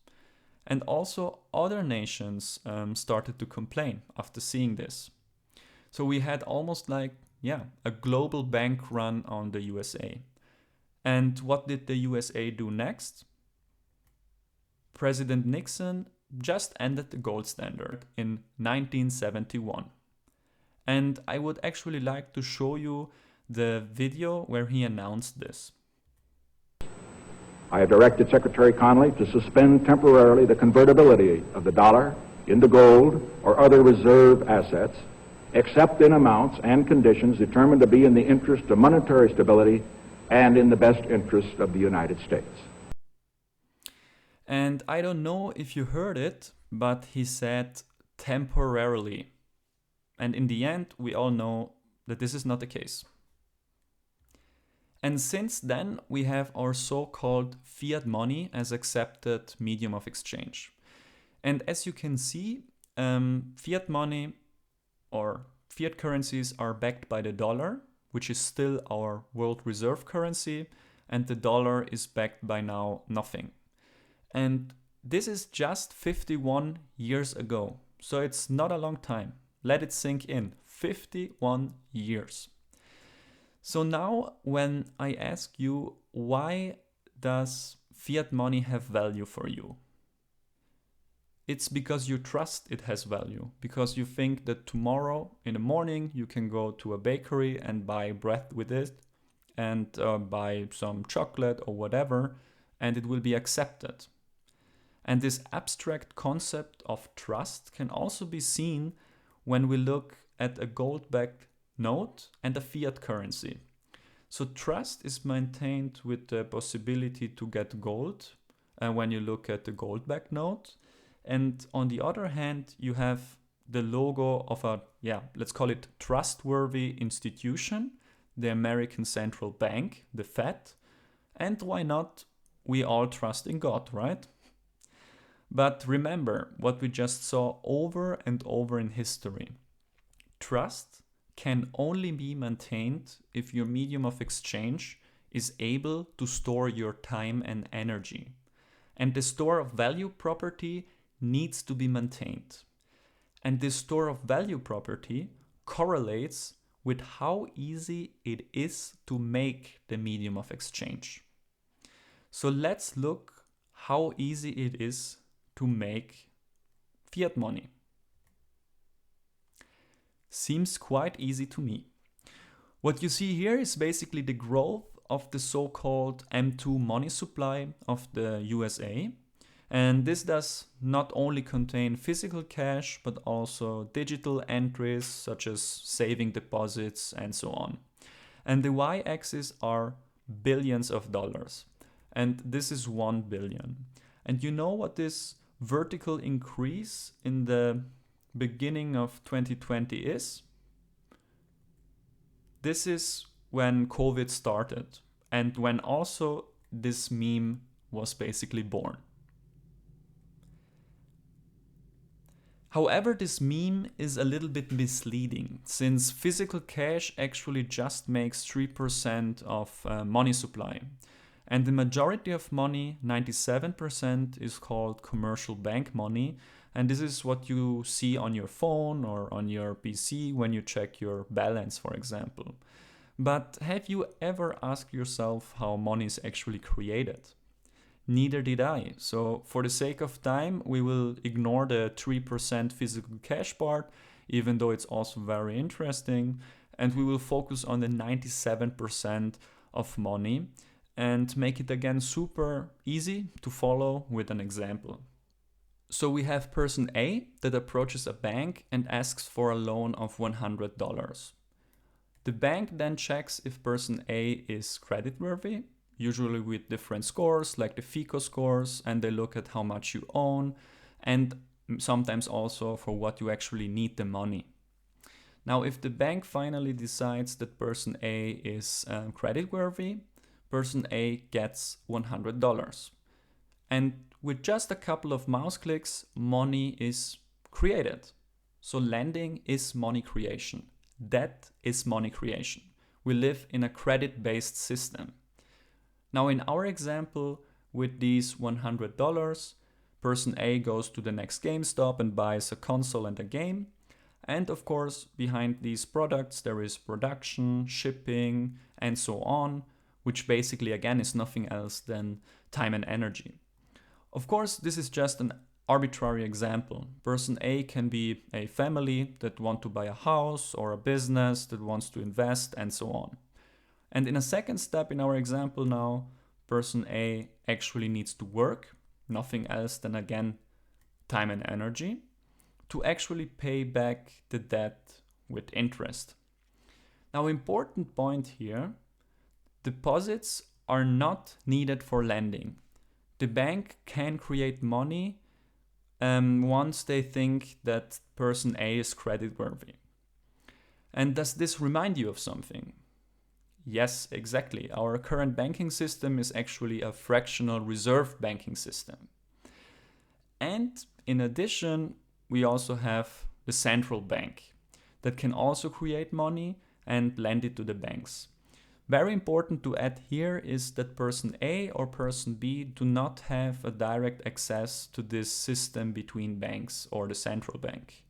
And also other nations started to complain after seeing this. So we had almost like, a global bank run on the USA. And what did the USA do next? President Nixon just ended the gold standard in 1971. And I would actually like to show you the video where he announced this. I have directed Secretary Connally to suspend temporarily the convertibility of the dollar into gold or other reserve assets, except in amounts and conditions determined to be in the interest of monetary stability and in the best interest of the United States. And I don't know if you heard it, but he said temporarily. And in the end, we all know that this is not the case. And since then, we have our so-called fiat money as accepted medium of exchange. And as you can see, fiat money or fiat currencies are backed by the dollar, which is still our world reserve currency, and the dollar is backed by now nothing. And this is just 51 years ago, so it's not a long time. Let it sink in, 51 years. So now when I ask you, why does fiat money have value for you? It's because you trust it has value, because you think that tomorrow in the morning you can go to a bakery and buy bread with it and buy some chocolate or whatever, and it will be accepted. And this abstract concept of trust can also be seen when we look at a gold-backed note and a fiat currency. So trust is maintained with the possibility to get gold when you look at the gold-backed note. And on the other hand, you have the logo of a, let's call it trustworthy institution, the American Central Bank, the Fed. And why not? We all trust in God, right? But remember what we just saw over and over in history. Trust can only be maintained if your medium of exchange is able to store your time and energy. And the store of value property needs to be maintained. And this store of value property correlates with how easy it is to make the medium of exchange. So let's look how easy it is to make fiat money. Seems quite easy to me. What you see here is basically the growth of the so-called M2 money supply of the USA. And this does not only contain physical cash, but also digital entries such as saving deposits and so on. And the y-axis are billions of dollars. And this is 1 billion. And you know what this vertical increase in the beginning of 2020 is? This is when COVID started and when also this meme was basically born. However, this meme is a little bit misleading since physical cash actually just makes 3% of money supply. And the majority of money, 97%, is called commercial bank money. And this is what you see on your phone or on your PC when you check your balance, for example. But have you ever asked yourself how money is actually created? Neither did I. So for the sake of time, we will ignore the 3% physical cash part, even though it's also very interesting. and we will focus on the 97% of money and make it again super easy to follow with an example. So we have person A that approaches a bank and asks for a loan of $100. The bank then checks if person A is creditworthy, usually with different scores like the FICO scores, and they look at how much you own and sometimes also for what you actually need the money. Now, if the bank finally decides that person A is creditworthy, person A gets $100. And with just a couple of mouse clicks, money is created. So lending is money creation. Debt is money creation. We live in a credit-based system. Now in our example, with these $100, person A goes to the next GameStop and buys a console and a game. And of course, behind these products, there is production, shipping, and so on, which basically again is nothing else than time and energy. Of course, this is just an arbitrary example. Person A can be a family that want to buy a house or a business that wants to invest and so on. And in a second step in our example now, person A actually needs to work, nothing else than again time and energy, to actually pay back the debt with interest. Now, important point here, deposits are not needed for lending. The bank can create money once they think that person A is creditworthy. And does this remind you of something? Yes, exactly. Our current banking system is actually a fractional reserve banking system. And in addition, we also have the central bank that can also create money and lend it to the banks. Very important to add here is that person A or person B do not have a direct access to this system between banks or the central bank.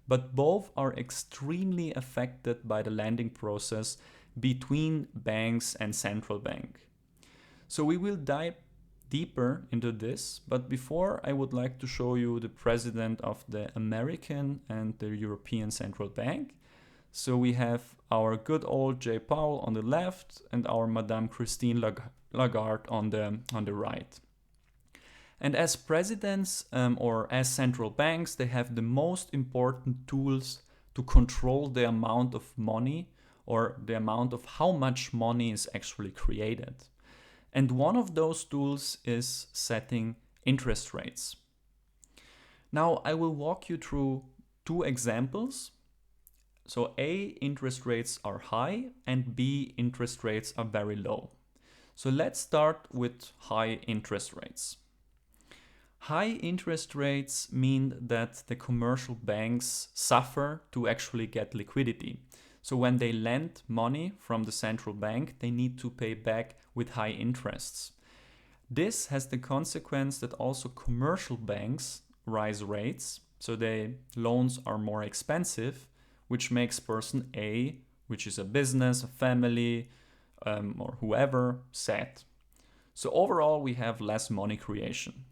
But both are extremely affected by the lending process between banks and central bank. So we will dive deeper into this, but before I would like to show you the president of the American and the European Central Bank. So we have our good old Jay Powell on the left and our Madame Christine Lagarde on the right. And as presidents or as central banks, they have the most important tools to control the amount of money or the amount of how much money is actually created. And one of those tools is setting interest rates. Now I will walk you through two examples. So A, interest rates are high, and B, interest rates are very low. So let's start with high interest rates. High interest rates mean that the commercial banks suffer to actually get liquidity. So when they lend money from the central bank, they need to pay back with high interests. This has the consequence that also commercial banks rise rates, so the loans are more expensive, which makes person A, which is a business, a family, or whoever, sad. So overall, we have less money creation.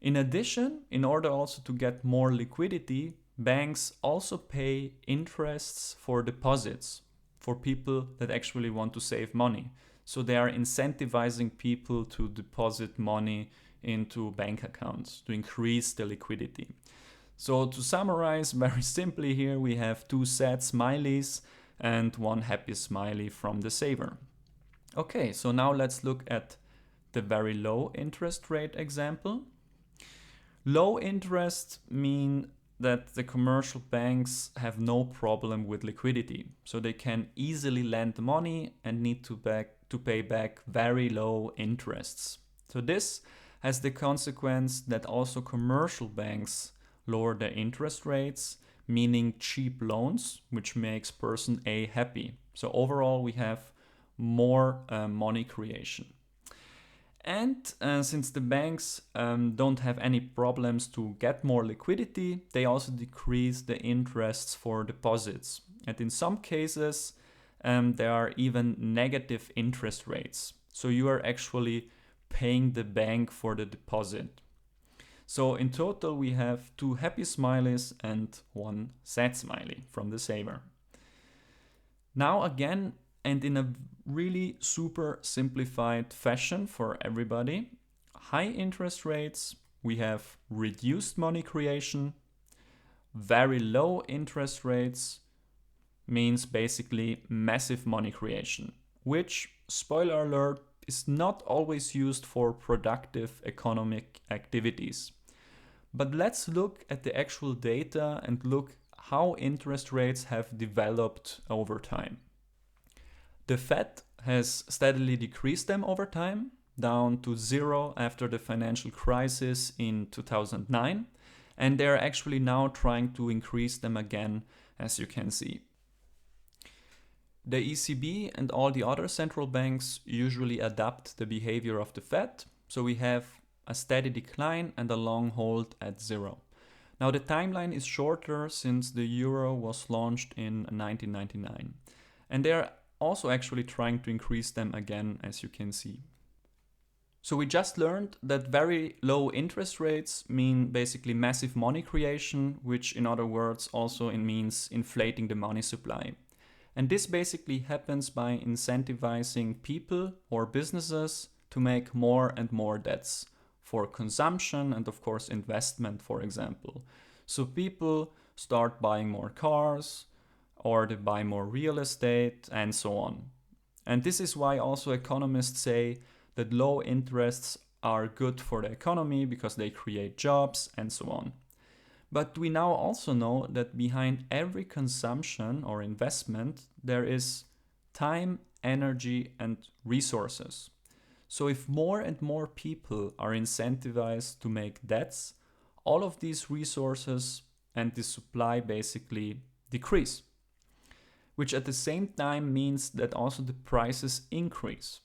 In addition, in order also to get more liquidity, banks also pay interests for deposits for people that actually want to save money. So they are incentivizing people to deposit money into bank accounts to increase the liquidity. So to summarize very simply here, we have two sad smileys and one happy smiley from the saver. Okay, so now let's look at the very low interest rate example. Low interest mean that the commercial banks have no problem with liquidity. So they can easily lend money and need to pay back very low interests. So this has the consequence that also commercial banks lower their interest rates, meaning cheap loans, which makes person A happy. So overall, we have more money creation. And since the banks don't have any problems to get more liquidity, they also decrease the interests for deposits. And in some cases, there are even negative interest rates. So you are actually paying the bank for the deposit. So in total, we have two happy smileys and one sad smiley from the saver. Now again, and in a really super simplified fashion for everybody, high interest rates, we have reduced money creation. Very low interest rates means basically massive money creation, which, spoiler alert, is not always used for productive economic activities. But let's look at the actual data and look how interest rates have developed over time. The Fed has steadily decreased them over time, down to zero after the financial crisis in 2009, and they're actually now trying to increase them again, as you can see. The ECB and all the other central banks usually adapt the behavior of the Fed, so we have a steady decline and a long hold at zero. Now the timeline is shorter since the euro was launched in 1999, and they're also actually trying to increase them again, as you can see. So we just learned that very low interest rates mean basically massive money creation, which in other words also means inflating the money supply. And this basically happens by incentivizing people or businesses to make more and more debts for consumption and of course investment, for example. So people start buying more cars or they buy more real estate and so on. And this is why also economists say that low interests are good for the economy because they create jobs and so on. But we now also know that behind every consumption or investment, there is time, energy, and resources. So if more and more people are incentivized to make debts, all of these resources and the supply basically decrease, which at the same time means that also the prices increase.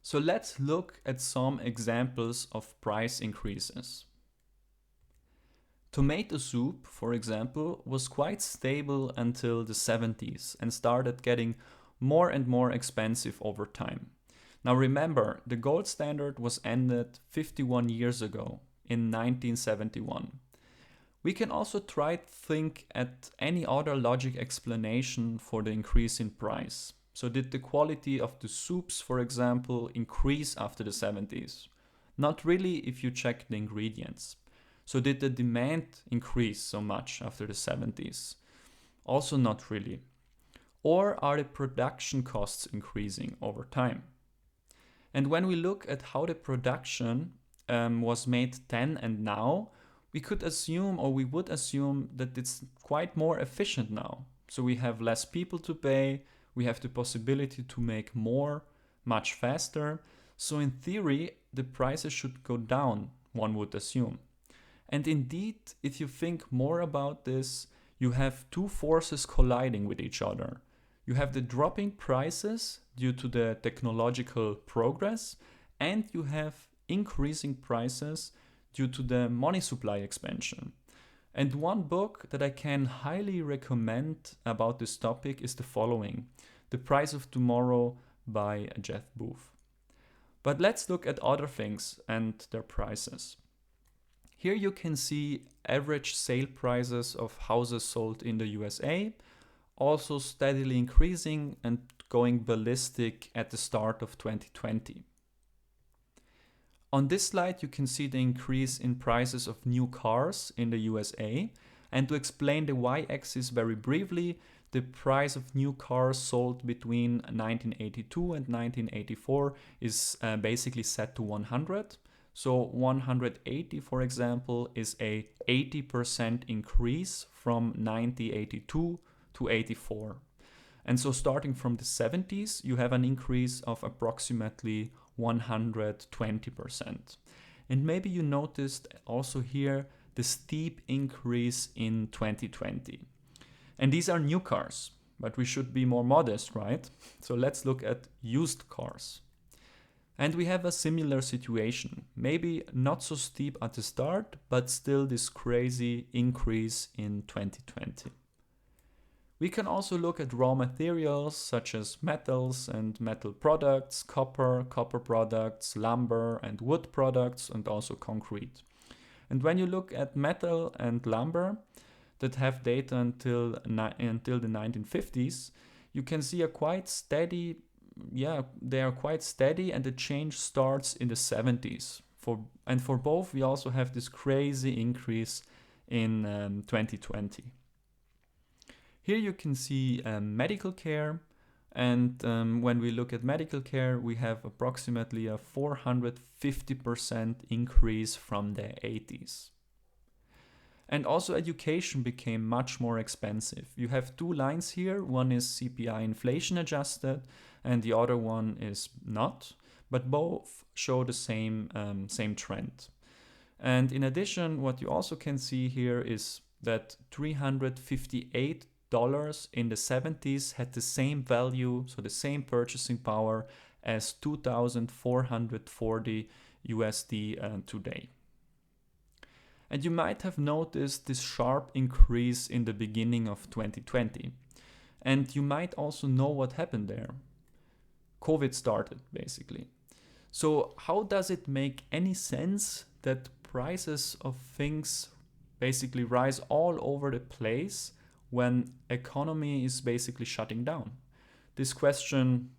So let's look at some examples of price increases. Tomato soup, for example, was quite stable until the 70s and started getting more and more expensive over time. Now remember, the gold standard was ended 51 years ago in 1971. We can also try to think at any other logic explanation for the increase in price. So did the quality of the soups, for example, increase after the 70s? Not really if you check the ingredients. So did the demand increase so much after the 70s? Also not really. Or are the production costs increasing over time? And when we look at how the production was made then and now, we could assume, or we would assume, that it's quite more efficient now. So we have less people to pay, we have the possibility to make more, much faster. So in theory, the prices should go down, one would assume. And indeed, if you think more about this, you have two forces colliding with each other. You have the dropping prices due to the technological progress, and you have increasing prices due to the money supply expansion. And one book that I can highly recommend about this topic is the following: The Price of Tomorrow by Jeff Booth. But let's look at other things and their prices. Here you can see average sale prices of houses sold in the USA, also steadily increasing and going ballistic at the start of 2020. On this slide you can see the increase in prices of new cars in the USA, and to explain the y-axis very briefly, the price of new cars sold between 1982 and 1984 is basically set to 100. So 180, for example, is a 80% increase from 1982 to 84. And so starting from the 70s, you have an increase of approximately 120%. And maybe you noticed also here the steep increase in 2020. And these are new cars, but we should be more modest, right? So let's look at used cars. And we have a similar situation, maybe not so steep at the start, but still this crazy increase in 2020. We can also look at raw materials such as metals and metal products, copper products, lumber and wood products, and also concrete. And when you look at metal and lumber that have data until the 1950s, you can see a quite steady, they are quite steady, and the change starts in the 70s. For both, we also have this crazy increase in 2020. Here you can see medical care, and when we look at medical care, we have approximately a 450% increase from the 80s. And also education became much more expensive. You have two lines here. One is CPI inflation adjusted and the other one is not, but both show the same trend. And in addition, what you also can see here is that $358 in the 70s had the same value, so the same purchasing power as 2,440 USD today. And you might have noticed this sharp increase in the beginning of 2020. And you might also know what happened there. COVID started, basically. So how does it make any sense that prices of things basically rise all over the place when economy is basically shutting down? This question,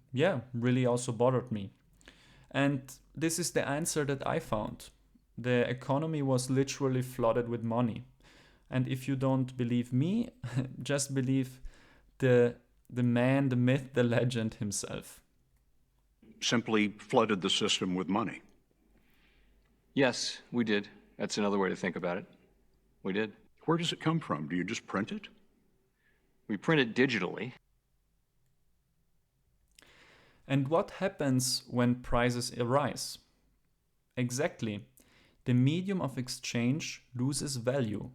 really also bothered me. And this is the answer that I found. The economy was literally flooded with money. And if you don't believe me, just believe the man, the myth, the legend himself. Simply flooded the system with money. Yes, we did. That's another way to think about it. We did. Where does it come from? Do you just print it? We print it digitally. And what happens when prices rise? Exactly. The medium of exchange loses value,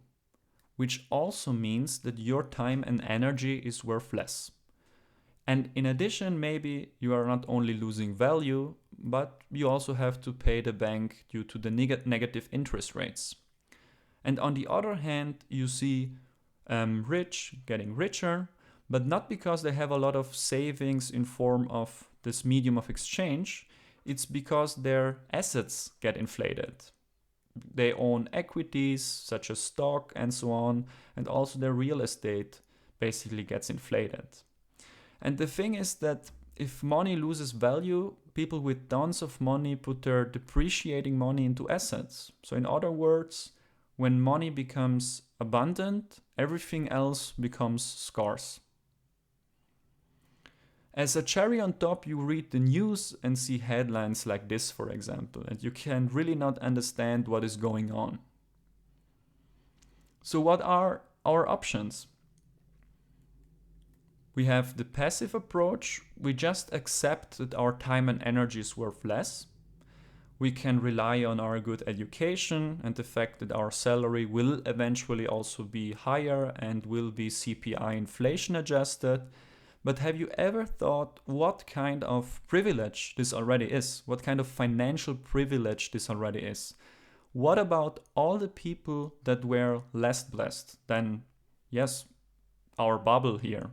which also means that your time and energy is worth less. And in addition, maybe you are not only losing value, but you also have to pay the bank due to the negative interest rates. And on the other hand, you see rich getting richer, but not because they have a lot of savings in form of this medium of exchange. It's because their assets get inflated. They own equities such as stock and so on, and also their real estate basically gets inflated. And the thing is that if money loses value, people with tons of money put their depreciating money into assets. So in other words, when money becomes abundant, everything else becomes scarce. As a cherry on top, you read the news and see headlines like this, for example, and you can really not understand what is going on. So what are our options? We have the passive approach. We just accept that our time and energy is worth less. We can rely on our good education and the fact that our salary will eventually also be higher and will be CPI inflation adjusted. But have you ever thought what kind of privilege this already is? What kind of financial privilege this already is? What about all the people that were less blessed than, yes, our bubble here?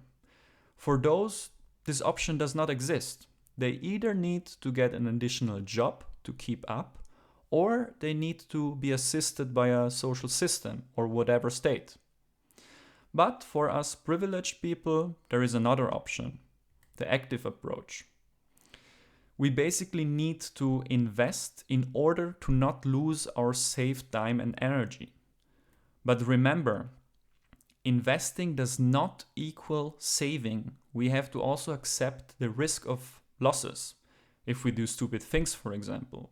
For those, this option does not exist. They either need to get an additional job to keep up, or they need to be assisted by a social system or whatever state. But for us privileged people, there is another option, the active approach. We basically need to invest in order to not lose our saved time and energy. But remember, investing does not equal saving. We have to also accept the risk of losses if we do stupid things, for example.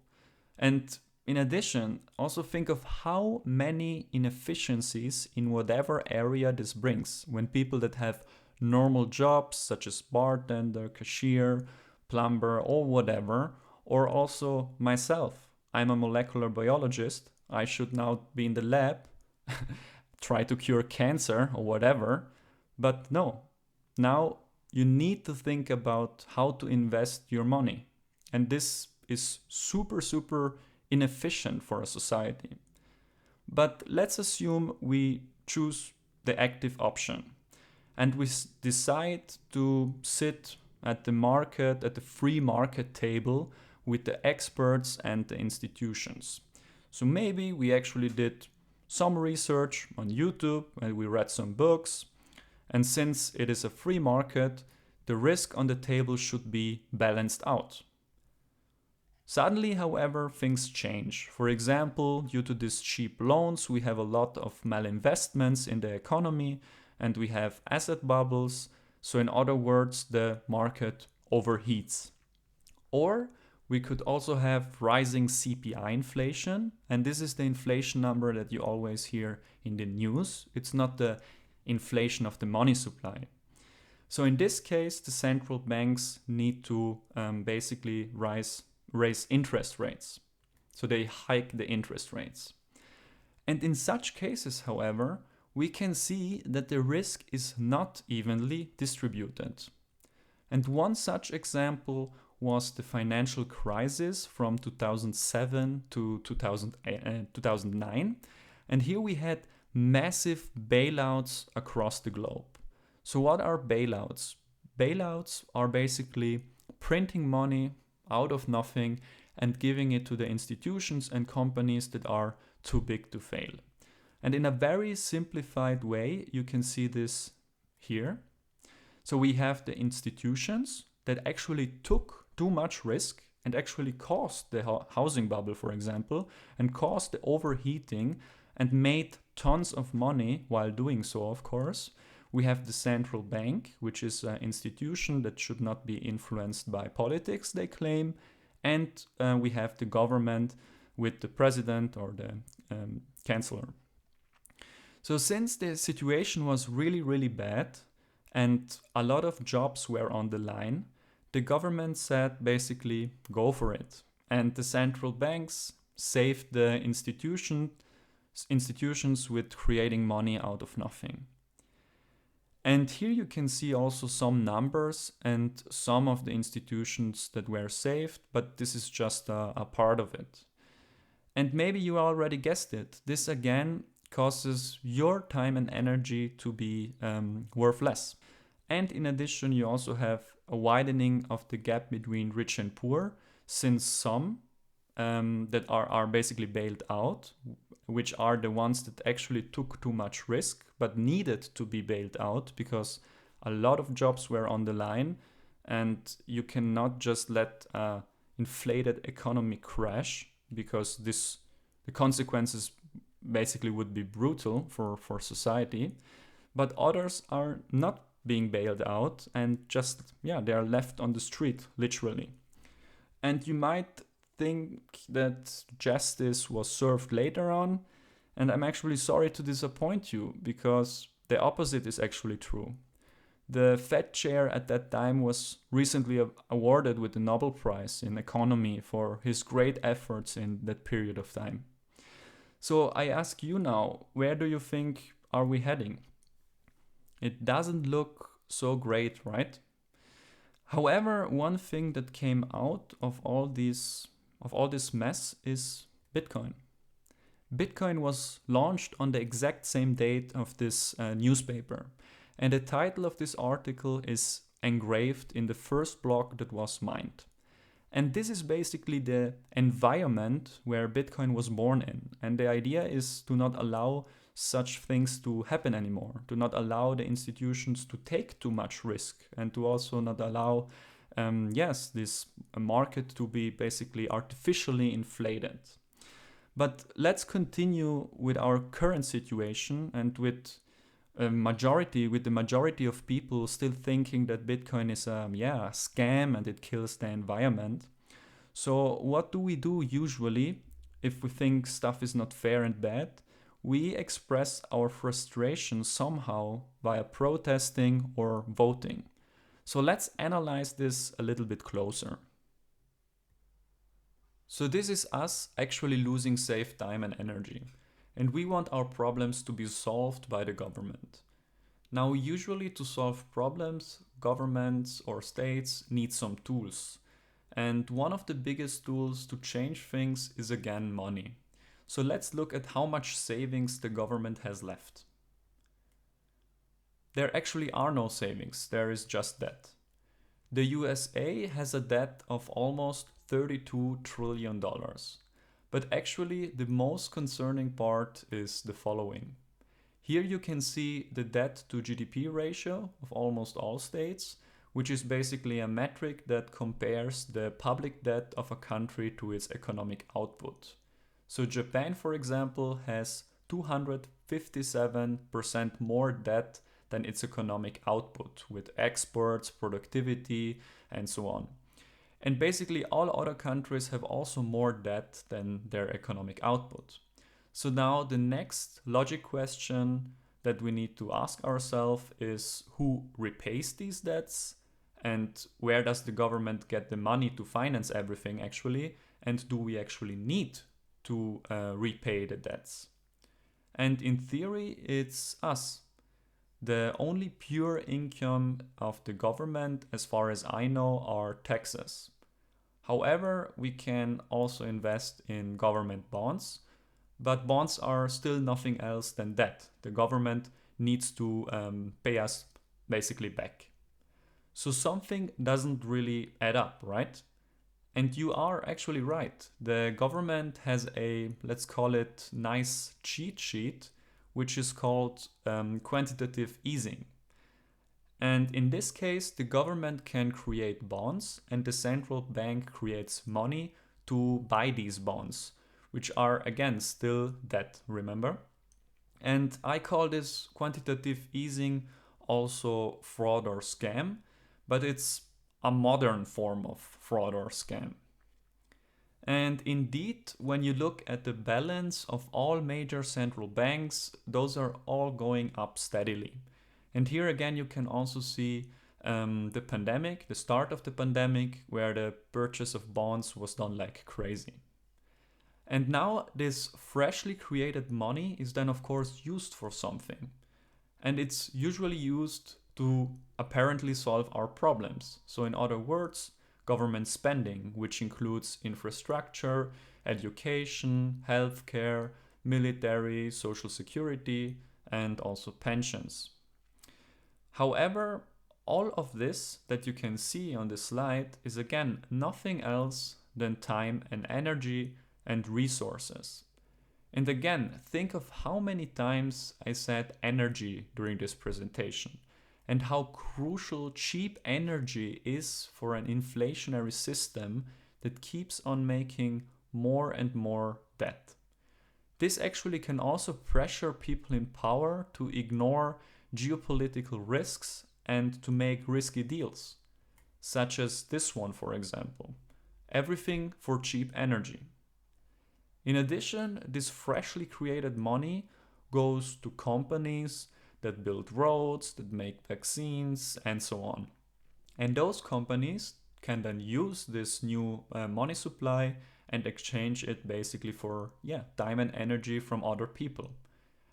And in addition, also think of how many inefficiencies in whatever area this brings when people that have normal jobs such as bartender, cashier, plumber, or whatever, or also myself. I'm a molecular biologist. I should now be in the lab, try to cure cancer or whatever. But no, now you need to think about how to invest your money. And this is super inefficient for a society. But let's assume we choose the active option and we decide to sit at the free market table with the experts and the institutions. So maybe we actually did some research on YouTube and we read some books. And since it is a free market, the risk on the table should be balanced out. Suddenly, however, things change. For example, due to these cheap loans, we have a lot of malinvestments in the economy and we have asset bubbles. So in other words, the market overheats. Or we could also have rising CPI inflation. And this is the inflation number that you always hear in the news. It's not the inflation of the money supply. So in this case, the central banks need to basically raise interest rates. So they hike the interest rates. And in such cases, however, we can see that the risk is not evenly distributed. And one such example was the financial crisis from 2007 to 2009. And here we had massive bailouts across the globe. So what are bailouts? Bailouts are basically printing money out of nothing and giving it to the institutions and companies that are too big to fail. And in a very simplified way, you can see this here. So we have the institutions that actually took too much risk and actually caused the housing bubble, for example, and caused the overheating and made tons of money while doing so, of course. We have the central bank, which is an institution that should not be influenced by politics, they claim. And we have the government with the president or the chancellor. So since the situation was really, really bad and a lot of jobs were on the line, the government said basically go for it. And the central banks saved the institutions with creating money out of nothing. And here you can see also some numbers and some of the institutions that were saved, but this is just a part of it. And maybe you already guessed it. This again causes your time and energy to be worth less. And in addition, you also have a widening of the gap between rich and poor, since some that are basically bailed out, which are the ones that actually took too much risk but needed to be bailed out because a lot of jobs were on the line, and you cannot just let an inflated economy crash because the consequences basically would be brutal for society. But others are not being bailed out and just, they are left on the street, literally. And you might think that justice was served later on, and I'm actually sorry to disappoint you because the opposite is actually true. The Fed chair at that time was recently awarded with the Nobel Prize in Economy for his great efforts in that period of time. So I ask you now, where do you think are we heading? It doesn't look so great, right? However, one thing that came out of all this mess is Bitcoin. Bitcoin was launched on the exact same date of this newspaper. And the title of this article is engraved in the first block that was mined. And this is basically the environment where Bitcoin was born in. And the idea is to not allow such things to happen anymore, to not allow the institutions to take too much risk, and to also not allow, this market to be basically artificially inflated. But let's continue with our current situation and with the majority of people still thinking that Bitcoin is a scam and it kills the environment. So what do we do usually if we think stuff is not fair and bad? We express our frustration somehow via protesting or voting. So let's analyze this a little bit closer. So this is us actually losing safe time and energy. And we want our problems to be solved by the government. Now, usually to solve problems, governments or states need some tools. And one of the biggest tools to change things is again money. So let's look at how much savings the government has left. There actually are no savings, there is just debt. The USA has a debt of almost $32 trillion. But actually, the most concerning part is the following. Here you can see the debt to GDP ratio of almost all states, which is basically a metric that compares the public debt of a country to its economic output. So Japan, for example, has 257% more debt than its economic output, with exports, productivity, and so on. And basically all other countries have also more debt than their economic output. So now the next logic question that we need to ask ourselves is, who repays these debts? And where does the government get the money to finance everything actually? And do we actually need to repay the debts? And in theory, it's us. The only pure income of the government, as far as I know, are taxes. However, we can also invest in government bonds, but bonds are still nothing else than debt. The government needs to pay us basically back. So something doesn't really add up, right? And you are actually right. The government has a, let's call it, nice cheat sheet, which is called quantitative easing. And in this case, the government can create bonds and the central bank creates money to buy these bonds, which are again still debt, remember? And I call this quantitative easing also fraud or scam, but it's a modern form of fraud or scam. And indeed, when you look at the balance of all major central banks, those are all going up steadily. And here again, you can also see the pandemic, the start of the pandemic, where the purchase of bonds was done like crazy. And now this freshly created money is then of course used for something. And it's usually used to apparently solve our problems. So in other words, government spending, which includes infrastructure, education, healthcare, military, social security, and also pensions. However, all of this that you can see on this slide is again nothing else than time and energy and resources. And again, think of how many times I said energy during this presentation and how crucial cheap energy is for an inflationary system that keeps on making more and more debt. This actually can also pressure people in power to ignore geopolitical risks and to make risky deals, such as this one, for example. Everything for cheap energy. In addition, this freshly created money goes to companies that build roads, that make vaccines, and so on. And those companies can then use this new money supply and exchange it basically for time and energy from other people.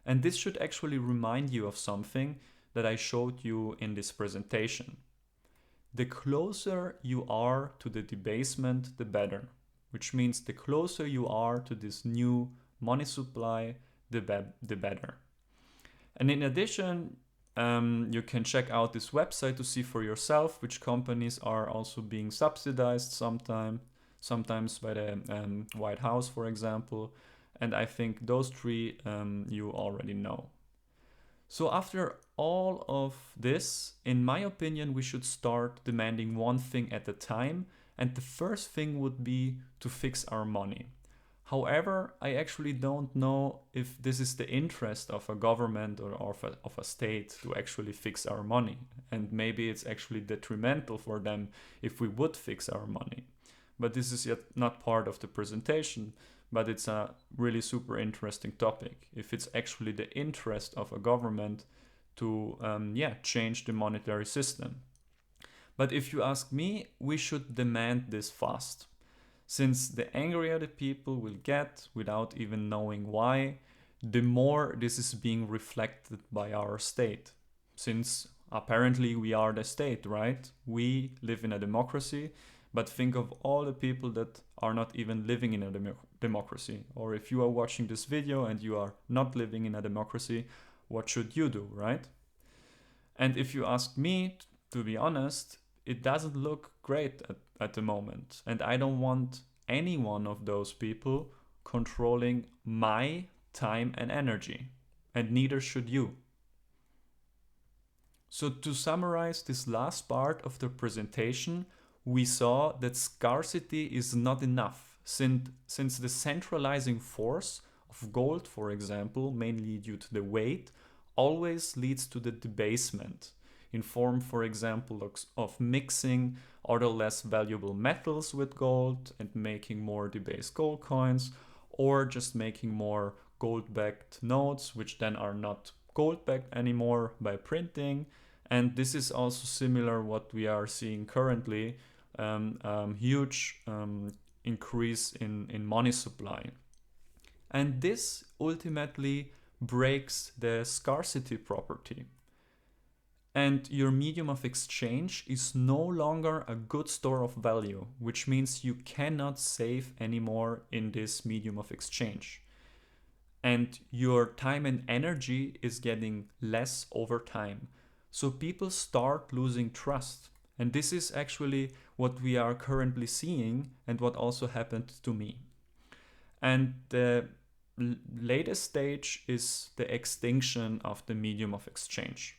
And this should actually remind you of something that I showed you in this presentation. The closer you are to the debasement, the better. Which means the closer you are to this new money supply, the better. And in addition, you can check out this website to see for yourself which companies are also being subsidized sometimes by the White House, for example. And I think those three you already know. So after all of this, in my opinion, we should start demanding one thing at a time. And the first thing would be to fix our money. However, I actually don't know if this is the interest of a government or of a state to actually fix our money. And maybe it's actually detrimental for them if we would fix our money. But this is yet not part of the presentation, but it's a really super interesting topic. If it's actually the interest of a government to change the monetary system. But if you ask me, we should demand this fast, since the angrier the people will get without even knowing why, the more this is being reflected by our state. Since apparently we are the state, right? We live in a democracy, but think of all the people that are not even living in a democracy. Or if you are watching this video and you are not living in a democracy, what should you do, right? And if you ask me, to be honest, it doesn't look great at the moment. And I don't want any one of those people controlling my time and energy. And neither should you. So to summarize this last part of the presentation, we saw that scarcity is not enough since the centralizing force of gold, for example, mainly due to the weight, always leads to the debasement in form, for example, of mixing other less valuable metals with gold and making more debased gold coins, or just making more gold-backed notes, which then are not gold-backed anymore by printing. And this is also similar what we are seeing currently, huge increase in money supply. And this ultimately breaks the scarcity property. And your medium of exchange is no longer a good store of value, which means you cannot save anymore in this medium of exchange. And your time and energy is getting less over time. So people start losing trust. And this is actually what we are currently seeing and what also happened to me. And the latest stage is the extinction of the medium of exchange.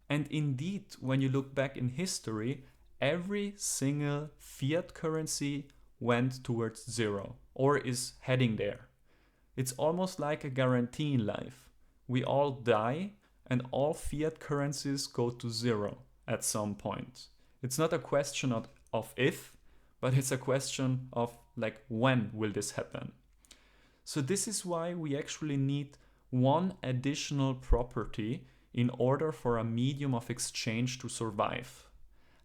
And indeed, when you look back in history, every single fiat currency went towards zero or is heading there. It's almost like a guarantee in life. We all die and all fiat currencies go to zero at some point. It's not a question of if, but it's a question of like when will this happen. So this is why we actually need one additional property in order for a medium of exchange to survive.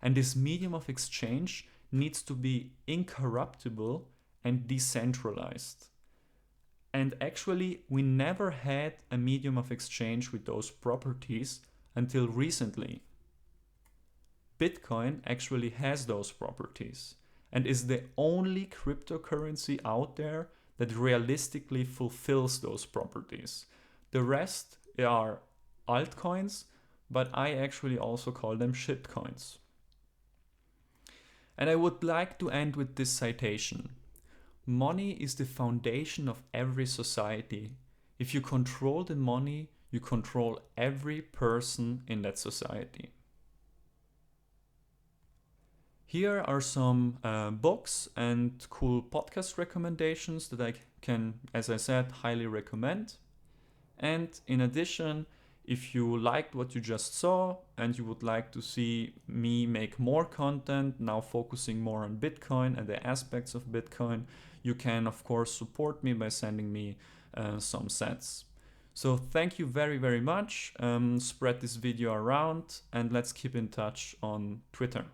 And this medium of exchange needs to be incorruptible and decentralized. And actually, we never had a medium of exchange with those properties until recently. Bitcoin actually has those properties and is the only cryptocurrency out there that realistically fulfills those properties. The rest are altcoins, but I actually also call them shitcoins. And I would like to end with this citation. Money is the foundation of every society. If you control the money, you control every person in that society. Here are some books and cool podcast recommendations that I can, as I said, highly recommend. And in addition, if you liked what you just saw and you would like to see me make more content, now focusing more on Bitcoin and the aspects of Bitcoin, you can of course support me by sending me some cents. So thank you very, very much. Spread this video around and let's keep in touch on Twitter.